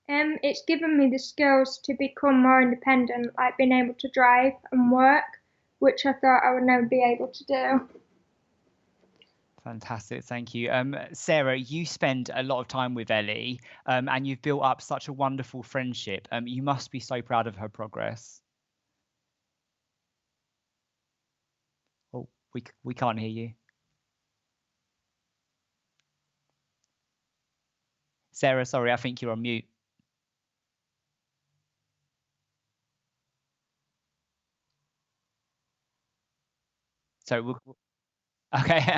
It's given me the skills to become more independent, like being able to drive and work, which I thought I would never be able to do. Fantastic, thank you. Sarah, you spend a lot of time with Ellie, and you've built up such a wonderful friendship. You must be so proud of her progress. Oh, we can't hear you. Sarah, sorry, I think you're on mute. So okay.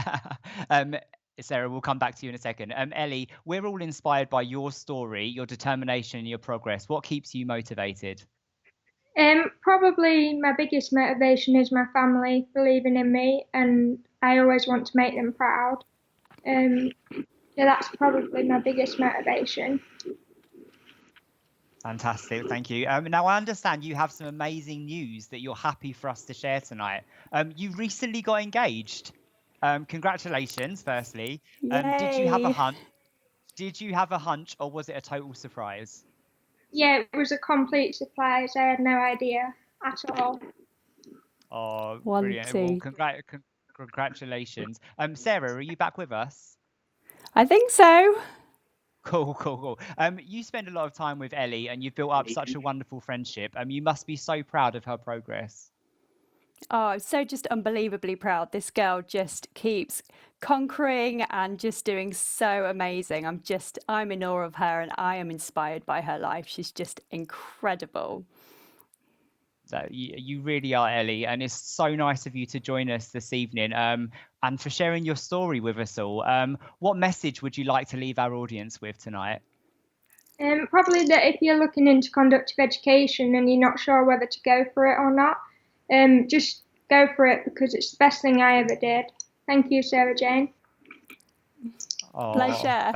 Sarah, we'll come back to you in a second. Ellie, we're all inspired by your story, your determination, and your progress. What keeps you motivated? Probably my biggest motivation is my family believing in me, and I always want to make them proud. So that's probably my biggest motivation. Fantastic, thank you. Now, I understand you have some amazing news that you're happy for us to share tonight. You recently got engaged. Congratulations, firstly. Did you have a hunch? Did you have a hunch, or was it a total surprise? Yeah, it was a complete surprise. I had no idea at all. Oh, brilliant. Well, congratulations. Sarah, are you back with us? I think so. Cool. You spend a lot of time with Ellie, and you've built up such a wonderful friendship. You must be so proud of her progress. Oh, I'm so just unbelievably proud. This girl just keeps conquering and just doing so amazing. I'm in awe of her, and I am inspired by her life. She's just incredible. So you really are, Ellie, and it's so nice of you to join us this evening, and for sharing your story with us all. What message would you like to leave our audience with tonight? Probably that if you're looking into conductive education and you're not sure whether to go for it or not, just go for it, because it's the best thing I ever did. Thank you, Sarah Jane. Oh, pleasure.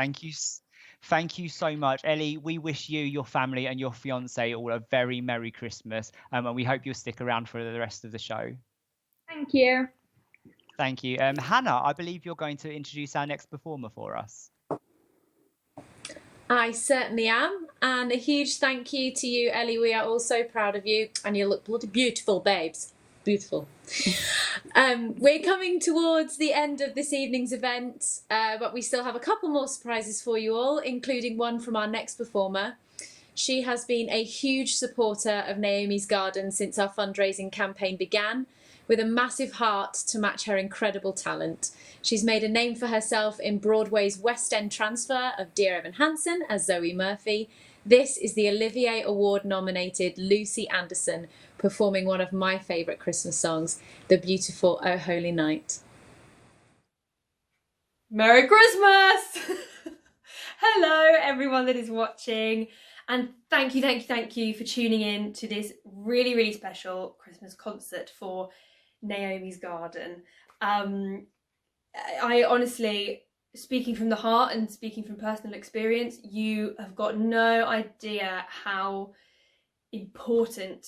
Thank you so much, Ellie. We wish you, your family, and your fiance all a very Merry Christmas, and we hope you'll stick around for the rest of the show. Thank you. Thank you. Hannah, I believe you're going to introduce our next performer for us. I certainly am, and a huge thank you to you, Ellie. We are all so proud of you, and you look bloody beautiful, babes. Beautiful. We're coming towards the end of this evening's event, but we still have a couple more surprises for you all, including one from our next performer. She has been a huge supporter of Naomi's Garden since our fundraising campaign began, with a massive heart to match her incredible talent. She's made a name for herself in Broadway's West End transfer of Dear Evan Hansen as Zoe Murphy. This is the Olivier Award-nominated Lucy Anderson performing one of my favourite Christmas songs, the beautiful O Holy Night. Merry Christmas! Hello, everyone that is watching, and thank you for tuning in to this really, really special Christmas concert for Naomi's Garden. I honestly, speaking from the heart and speaking from personal experience, you have got no idea how important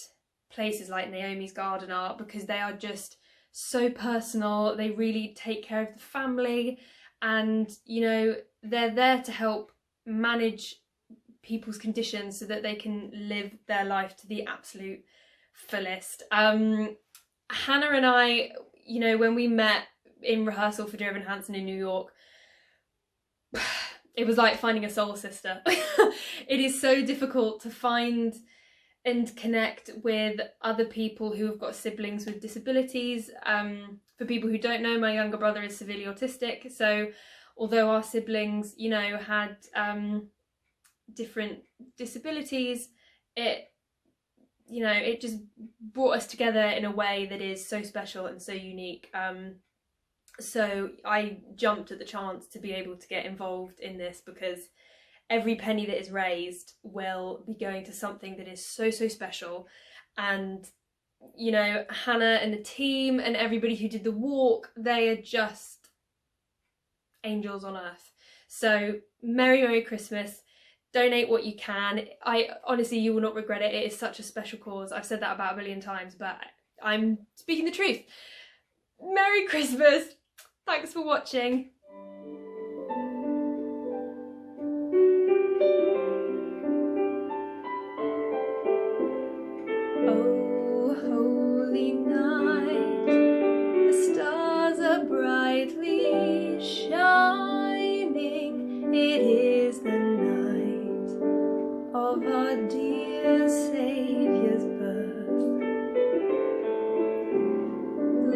places like Naomi's Garden are, because they are just so personal. They really take care of the family, and you know, they're there to help manage people's conditions so that they can live their life to the absolute fullest. Hannah and I, you know, when we met in rehearsal for Dear Evan Hansen in New York, it was like finding a soul sister. It is so difficult to find and connect with other people who have got siblings with disabilities. For people who don't know, my younger brother is severely autistic, so although our siblings, you know, had different disabilities, it just brought us together in a way that is so special and so unique. So I jumped at the chance to be able to get involved in this, because every penny that is raised will be going to something that is so, so special. And, you know, Hannah and the team and everybody who did the walk, they are just angels on earth. So Merry, Merry Christmas. Donate what you can. Honestly, you will not regret it. It is such a special cause. I've said that about a million times, but I'm speaking the truth. Merry Christmas. Thanks for watching. Oh, holy night, the stars are brightly shining. It is the night of our dear Saviour's birth.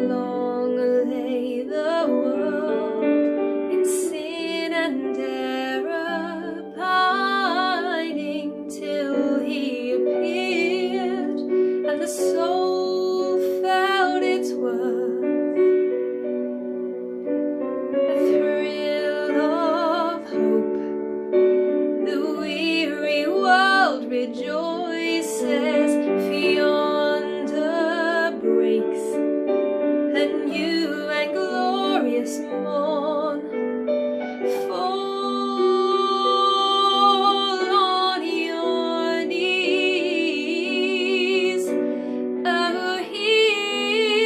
Long lay the world in sin and error pining, till he appeared and the soul felt its worth. A thrill of hope, the weary world rejoices, for yonder breaks a new and glorious morn. Fall on your knees, oh, hear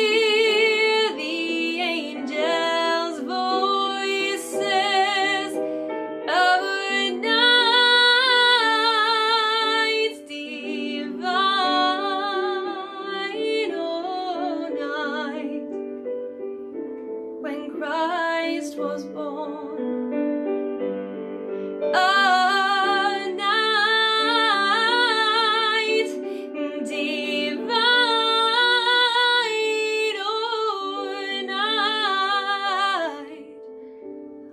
the angels' voices, oh, night divine, oh, night when Christ was born. A night divine,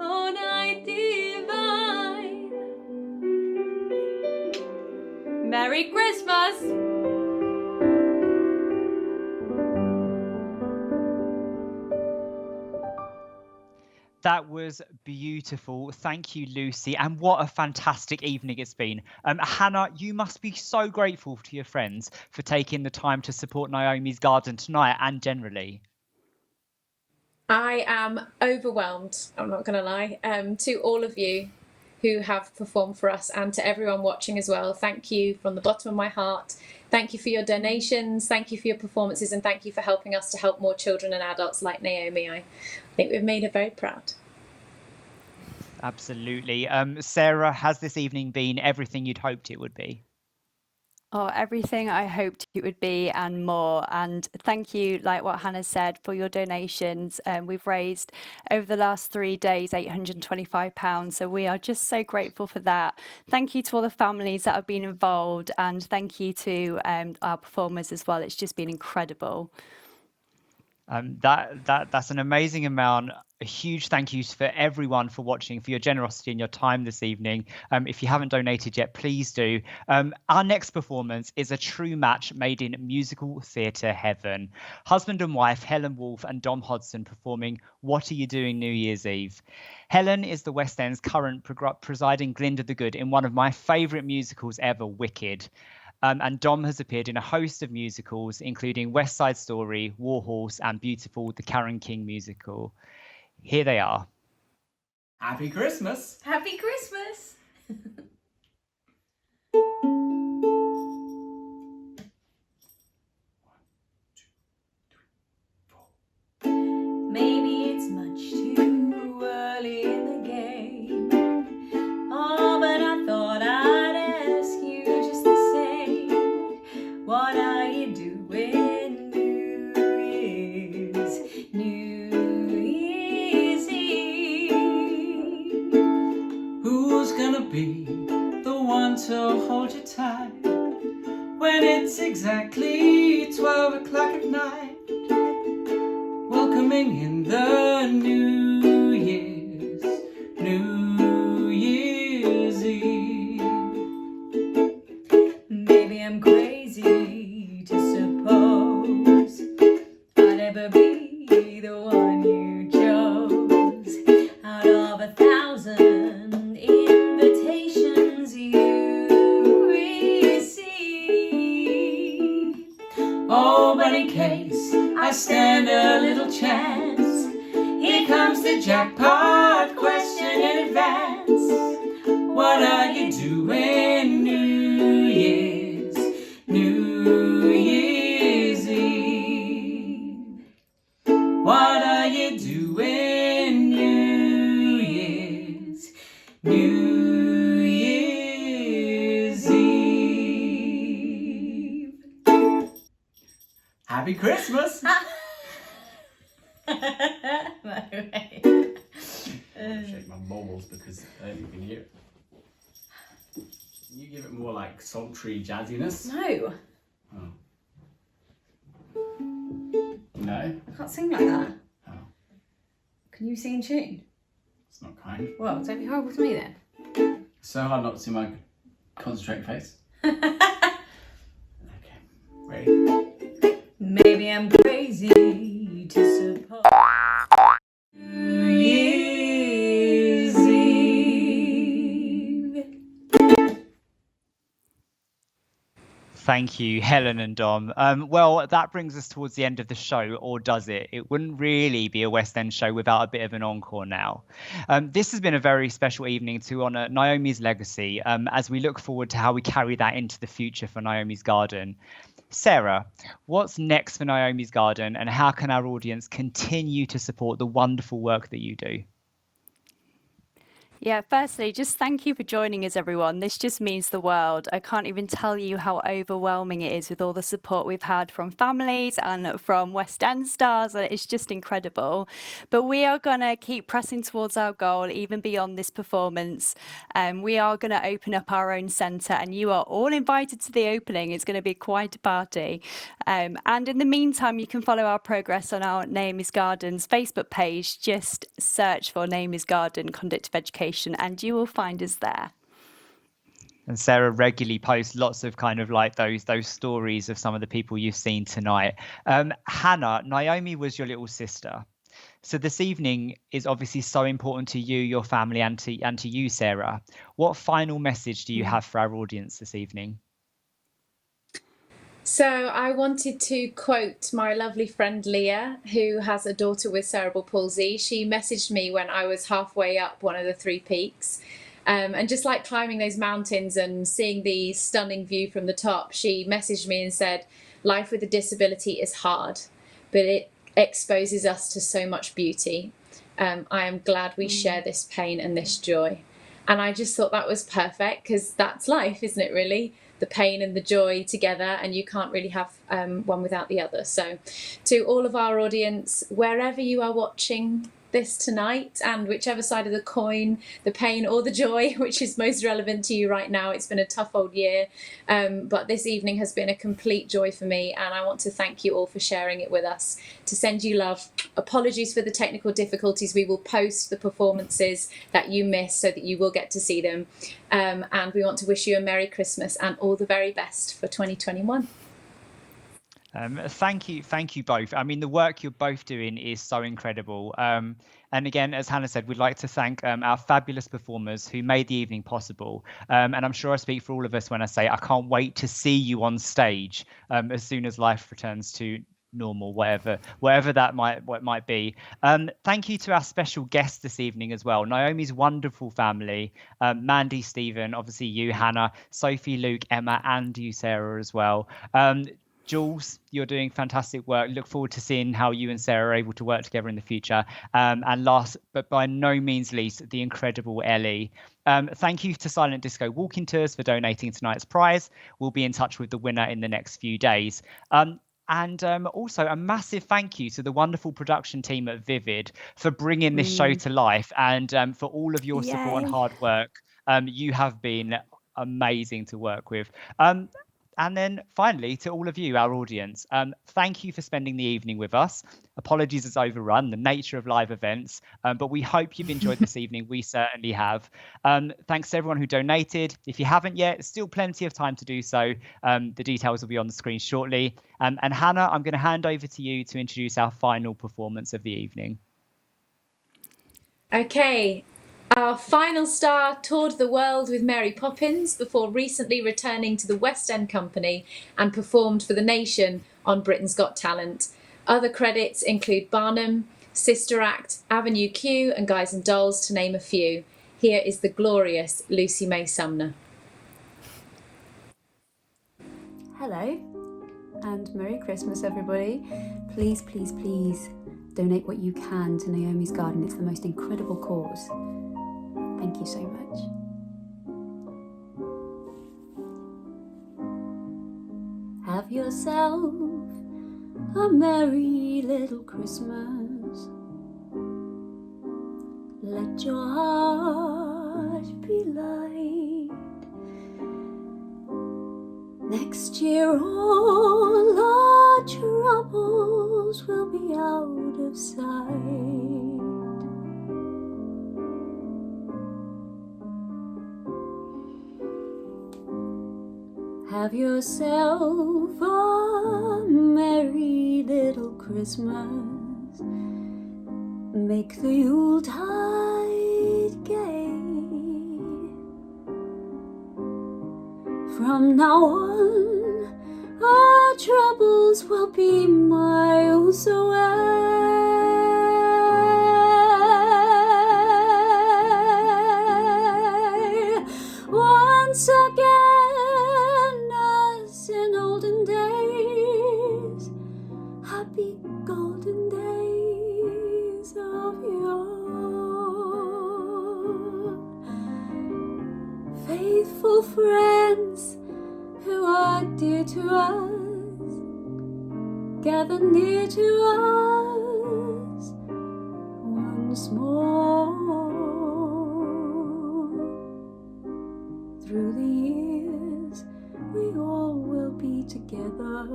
oh, night divine. Merry Christmas! That was beautiful. Thank you, Lucy. And what a fantastic evening it's been. Hannah, you must be so grateful to your friends for taking the time to support Naomi's Garden tonight and generally. I am overwhelmed, I'm not going to lie, to all of you who have performed for us, and to everyone watching as well. Thank you from the bottom of my heart. Thank you for your donations, thank you for your performances, and thank you for helping us to help more children and adults like Naomi. I think we've made her very proud. Absolutely. Sarah, has this evening been everything you'd hoped it would be? Oh, everything I hoped it would be and more. And thank you, like what Hannah said, for your donations. We've raised over the last 3 days £825. So we are just so grateful for that. Thank you to all the families that have been involved, and thank you to our performers as well. It's just been incredible. That's an amazing amount. A huge thank you for everyone for watching, for your generosity and your time this evening. If you haven't donated yet, please do. Our next performance is a true match made in musical theatre heaven. Husband and wife Helen Wolfe and Dom Hodson performing What Are You Doing New Year's Eve? Helen is the West End's current presiding Glinda the Good in one of my favourite musicals ever, Wicked. And Dom has appeared in a host of musicals, including West Side Story, Warhorse, and Beautiful, the Karen King musical. Here they are. Happy Christmas! Happy Christmas! Maybe it's much too early in the game. Oh, but I thought I'd ask you just the same. What are you doing New Year's Eve? Who's gonna be the one to hold you tight when it's exactly 12 o'clock at night? Welcoming in the New Year's Eve. Maybe I'm crazy to suppose I'd ever be the one you chose out of 1,000 invitations you receive. Oh, but in case I stand a little chance, here comes the jackpot question in advance. What are you doing New Year's Eve? What are you doing New Year's Eve? Happy Christmas! Shake my balls because I don't can hear it. Can you give it more like sultry jazziness? No, No? I can't sing like that. Oh. Can you sing in tune? It's not kind. Well, don't be horrible to me then. So hard not to see my concentrated face. Ready? Maybe I'm crazy to suppose New Year's Eve. Thank you, Helen and Dom. Well, that brings us towards the end of the show, or does it? It wouldn't really be a West End show without a bit of an encore now. This has been a very special evening to honour Naomi's legacy as we look forward to how we carry that into the future for Naomi's Garden. Sarah, what's next for Naomi's Garden, and how can our audience continue to support the wonderful work that you do? Yeah, firstly, just thank you for joining us, everyone. This just means the world. I can't even tell you how overwhelming it is with all the support we've had from families and from West End stars. And it's just incredible. But we are going to keep pressing towards our goal, even beyond this performance. We are going to open up our own centre, and you are all invited to the opening. It's going to be quite a party. And in the meantime, you can follow our progress on our Naomi's Garden's Facebook page. Just search for Naomi's Garden Conductive Education, and you will find us there. And Sarah regularly posts lots of kind of like those stories of some of the people you've seen tonight. Hannah, Naomi was your little sister. So this evening is obviously so important to you, your family, and to you, Sarah. What final message do you have for our audience this evening? So I wanted to quote my lovely friend Leah, who has a daughter with cerebral palsy. She messaged me when I was halfway up one of the 3 peaks. And just like climbing those mountains and seeing the stunning view from the top, she messaged me and said, life with a disability is hard, but it exposes us to so much beauty. I am glad we share this pain and this joy. And I just thought that was perfect, because that's life, isn't it, really? The pain and the joy together, and you can't really have one without the other. So to all of our audience, wherever you are watching this tonight, and whichever side of the coin, the pain or the joy, which is most relevant to you right now, it's been a tough old year, but this evening has been a complete joy for me, and I want to thank you all for sharing it with us, to send you love. Apologies for the technical difficulties. We will post the performances that you missed so that you will get to see them, and we want to wish you a Merry Christmas and all the very best for 2021. Thank you both. I mean, the work you're both doing is so incredible. And again, as Hannah said, we'd like to thank our fabulous performers who made the evening possible. And I'm sure I speak for all of us when I say I can't wait to see you on stage as soon as life returns to normal, whatever that might be. Thank you to our special guests this evening as well, Naomi's wonderful family, Mandy, Stephen, obviously you, Hannah, Sophie, Luke, Emma, and you, Sarah, as well. Jules, you're doing fantastic work. Look forward to seeing how you and Sarah are able to work together in the future. And last, but by no means least, the incredible Ellie. Thank you to Silent Disco Walking Tours for donating tonight's prize. We'll be in touch with the winner in the next few days. And also a massive thank you to the wonderful production team at Vivid for bringing this show to life, and for all of your support and hard work. You have been amazing to work with. And then finally, to all of you, our audience, thank you for spending the evening with us. Apologies it's overrun, the nature of live events, but we hope you've enjoyed this evening. We certainly have. Thanks to everyone who donated. If you haven't yet, still plenty of time to do so. The details will be on the screen shortly. And Hannah, I'm going to hand over to you to introduce our final performance of the evening. Okay. Our final star toured the world with Mary Poppins before recently returning to the West End Company and performed for the nation on Britain's Got Talent. Other credits include Barnum, Sister Act, Avenue Q and Guys and Dolls, to name a few. Here is the glorious Lucy May Sumner. Hello and Merry Christmas, everybody. Please, please, please donate what you can to Naomi's Garden. It's the most incredible cause. Thank you so much. Have yourself a merry little Christmas. Let your heart be light. Next year all our troubles will be out of sight. Have yourself a merry little Christmas. Make the Yuletide gay. From now on, our troubles will be miles away. Once again, as in olden days, happy golden days of yore. Faithful friends who are dear to us, gather near to us once more. Through the years we all will be together,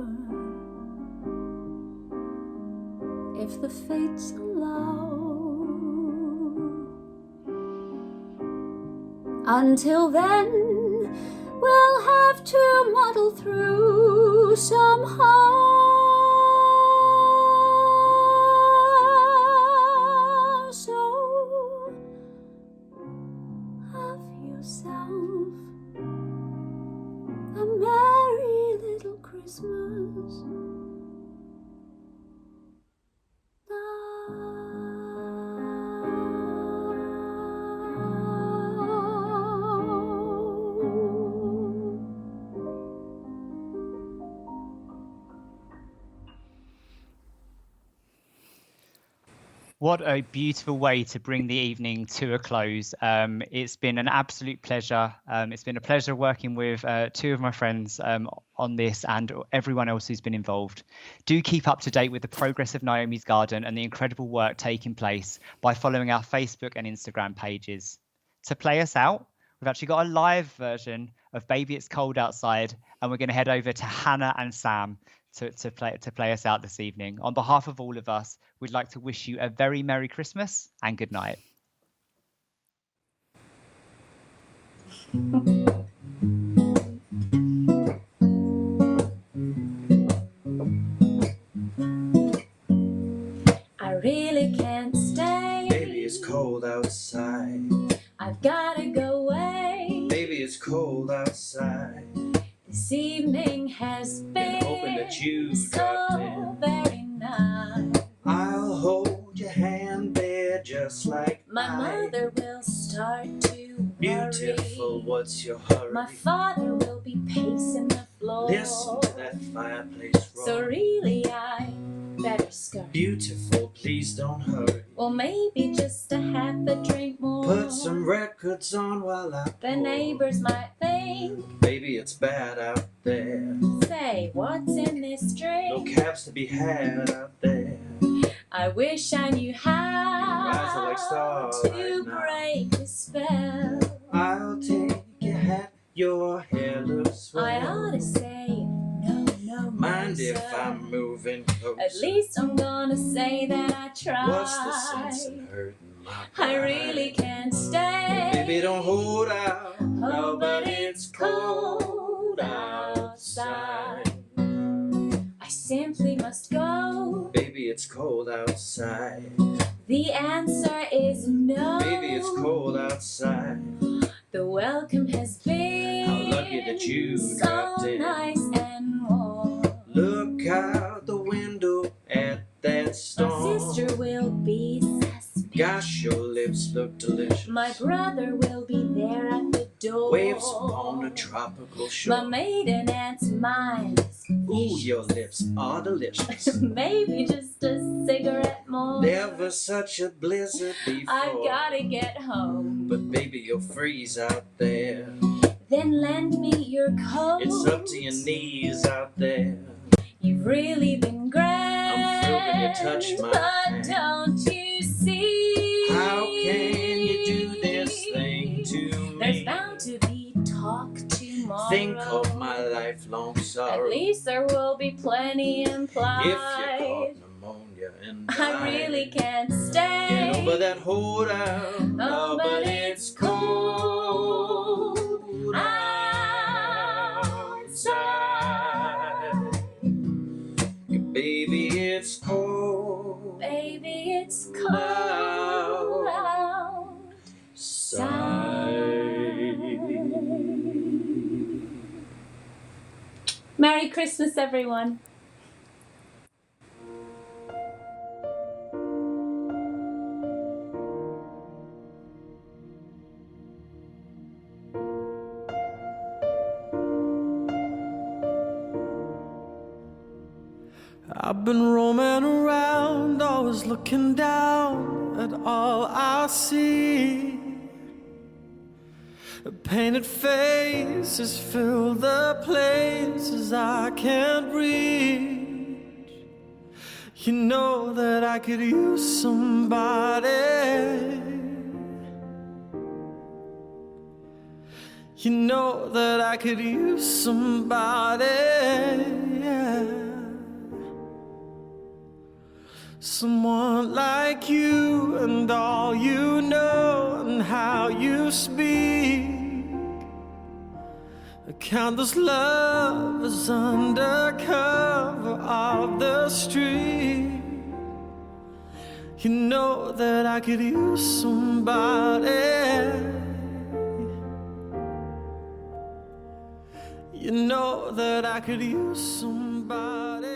if the fates allow. Until then, we'll have to muddle through somehow. So have yourself a merry little Christmas. What a beautiful way to bring the evening to a close. It's been an absolute pleasure. It's been a pleasure working with two of my friends on this and everyone else who's been involved. Do keep up to date with the progress of Naomi's Garden and the incredible work taking place by following our Facebook and Instagram pages. To play us out, we've actually got a live version of Baby It's Cold Outside, and we're going to head over to Hannah and Sam to play us out this evening. On behalf of all of us, we'd like to wish you a very Merry Christmas and good night. really can't stay. Baby, it's cold outside. I've gotta go away. Baby, it's cold outside. This evening has been hoping that you so very nice. I'll hold your hand there just like My mother will start to Beautiful, worry. what's your hurry? My father will be pacing the floor. Listen to that fireplace roar. So really I better scurry. Beautiful, please don't hurry. Well, maybe just a half a drink more. Put some records on while I The neighbors might think, Baby, it's bad out there. say, what's in this drink? No cabs to be had out there. I wish I knew how Eyes are like stars to right now. break the spell. I'll take your hat, your hair looks swell. I ought to say, no, no, Mind no, if sir. I'm moving closer? At least I'm gonna say that I tried. What's the sense in hurting my I pride? really can't stay. Baby, don't hold out. Oh, but it's cold outside. I simply must go. Baby, it's cold outside. The answer is no. Baby, it's cold outside. The welcome has been How lucky that you dropped so in. nice and warm. Look out the window at that storm. My sister will be suspicious. Gosh, your lips look delicious. My brother will be there at the door. Waves upon a tropical shore. My maiden aunt's mind is Ooh, your lips are delicious. maybe just a cigarette more. Never such a blizzard before. I've gotta get home. But baby, you'll freeze out there. Then lend me your coat. It's up to your knees out there. You've really been great. I'm thrilled when you touch my But hand. don't you see? How can you do this thing to There's me? bound to be talk tomorrow. Think of my lifelong sorrow. At least there will be plenty implied. If you caught pneumonia and I died. really can't stay. Get over that hold out. Oh, but it's cold outside. Baby, it's cold. Baby, it's cold outside. Merry Christmas, everyone. I've been roaming around, always looking down at all I see. Painted faces fill the places I can't reach. You know that I could use somebody. You know that I could use somebody. Yeah. Someone like you and all you know and how you speak. Countless lovers under cover of the street. You know that I could use somebody. You know that I could use somebody.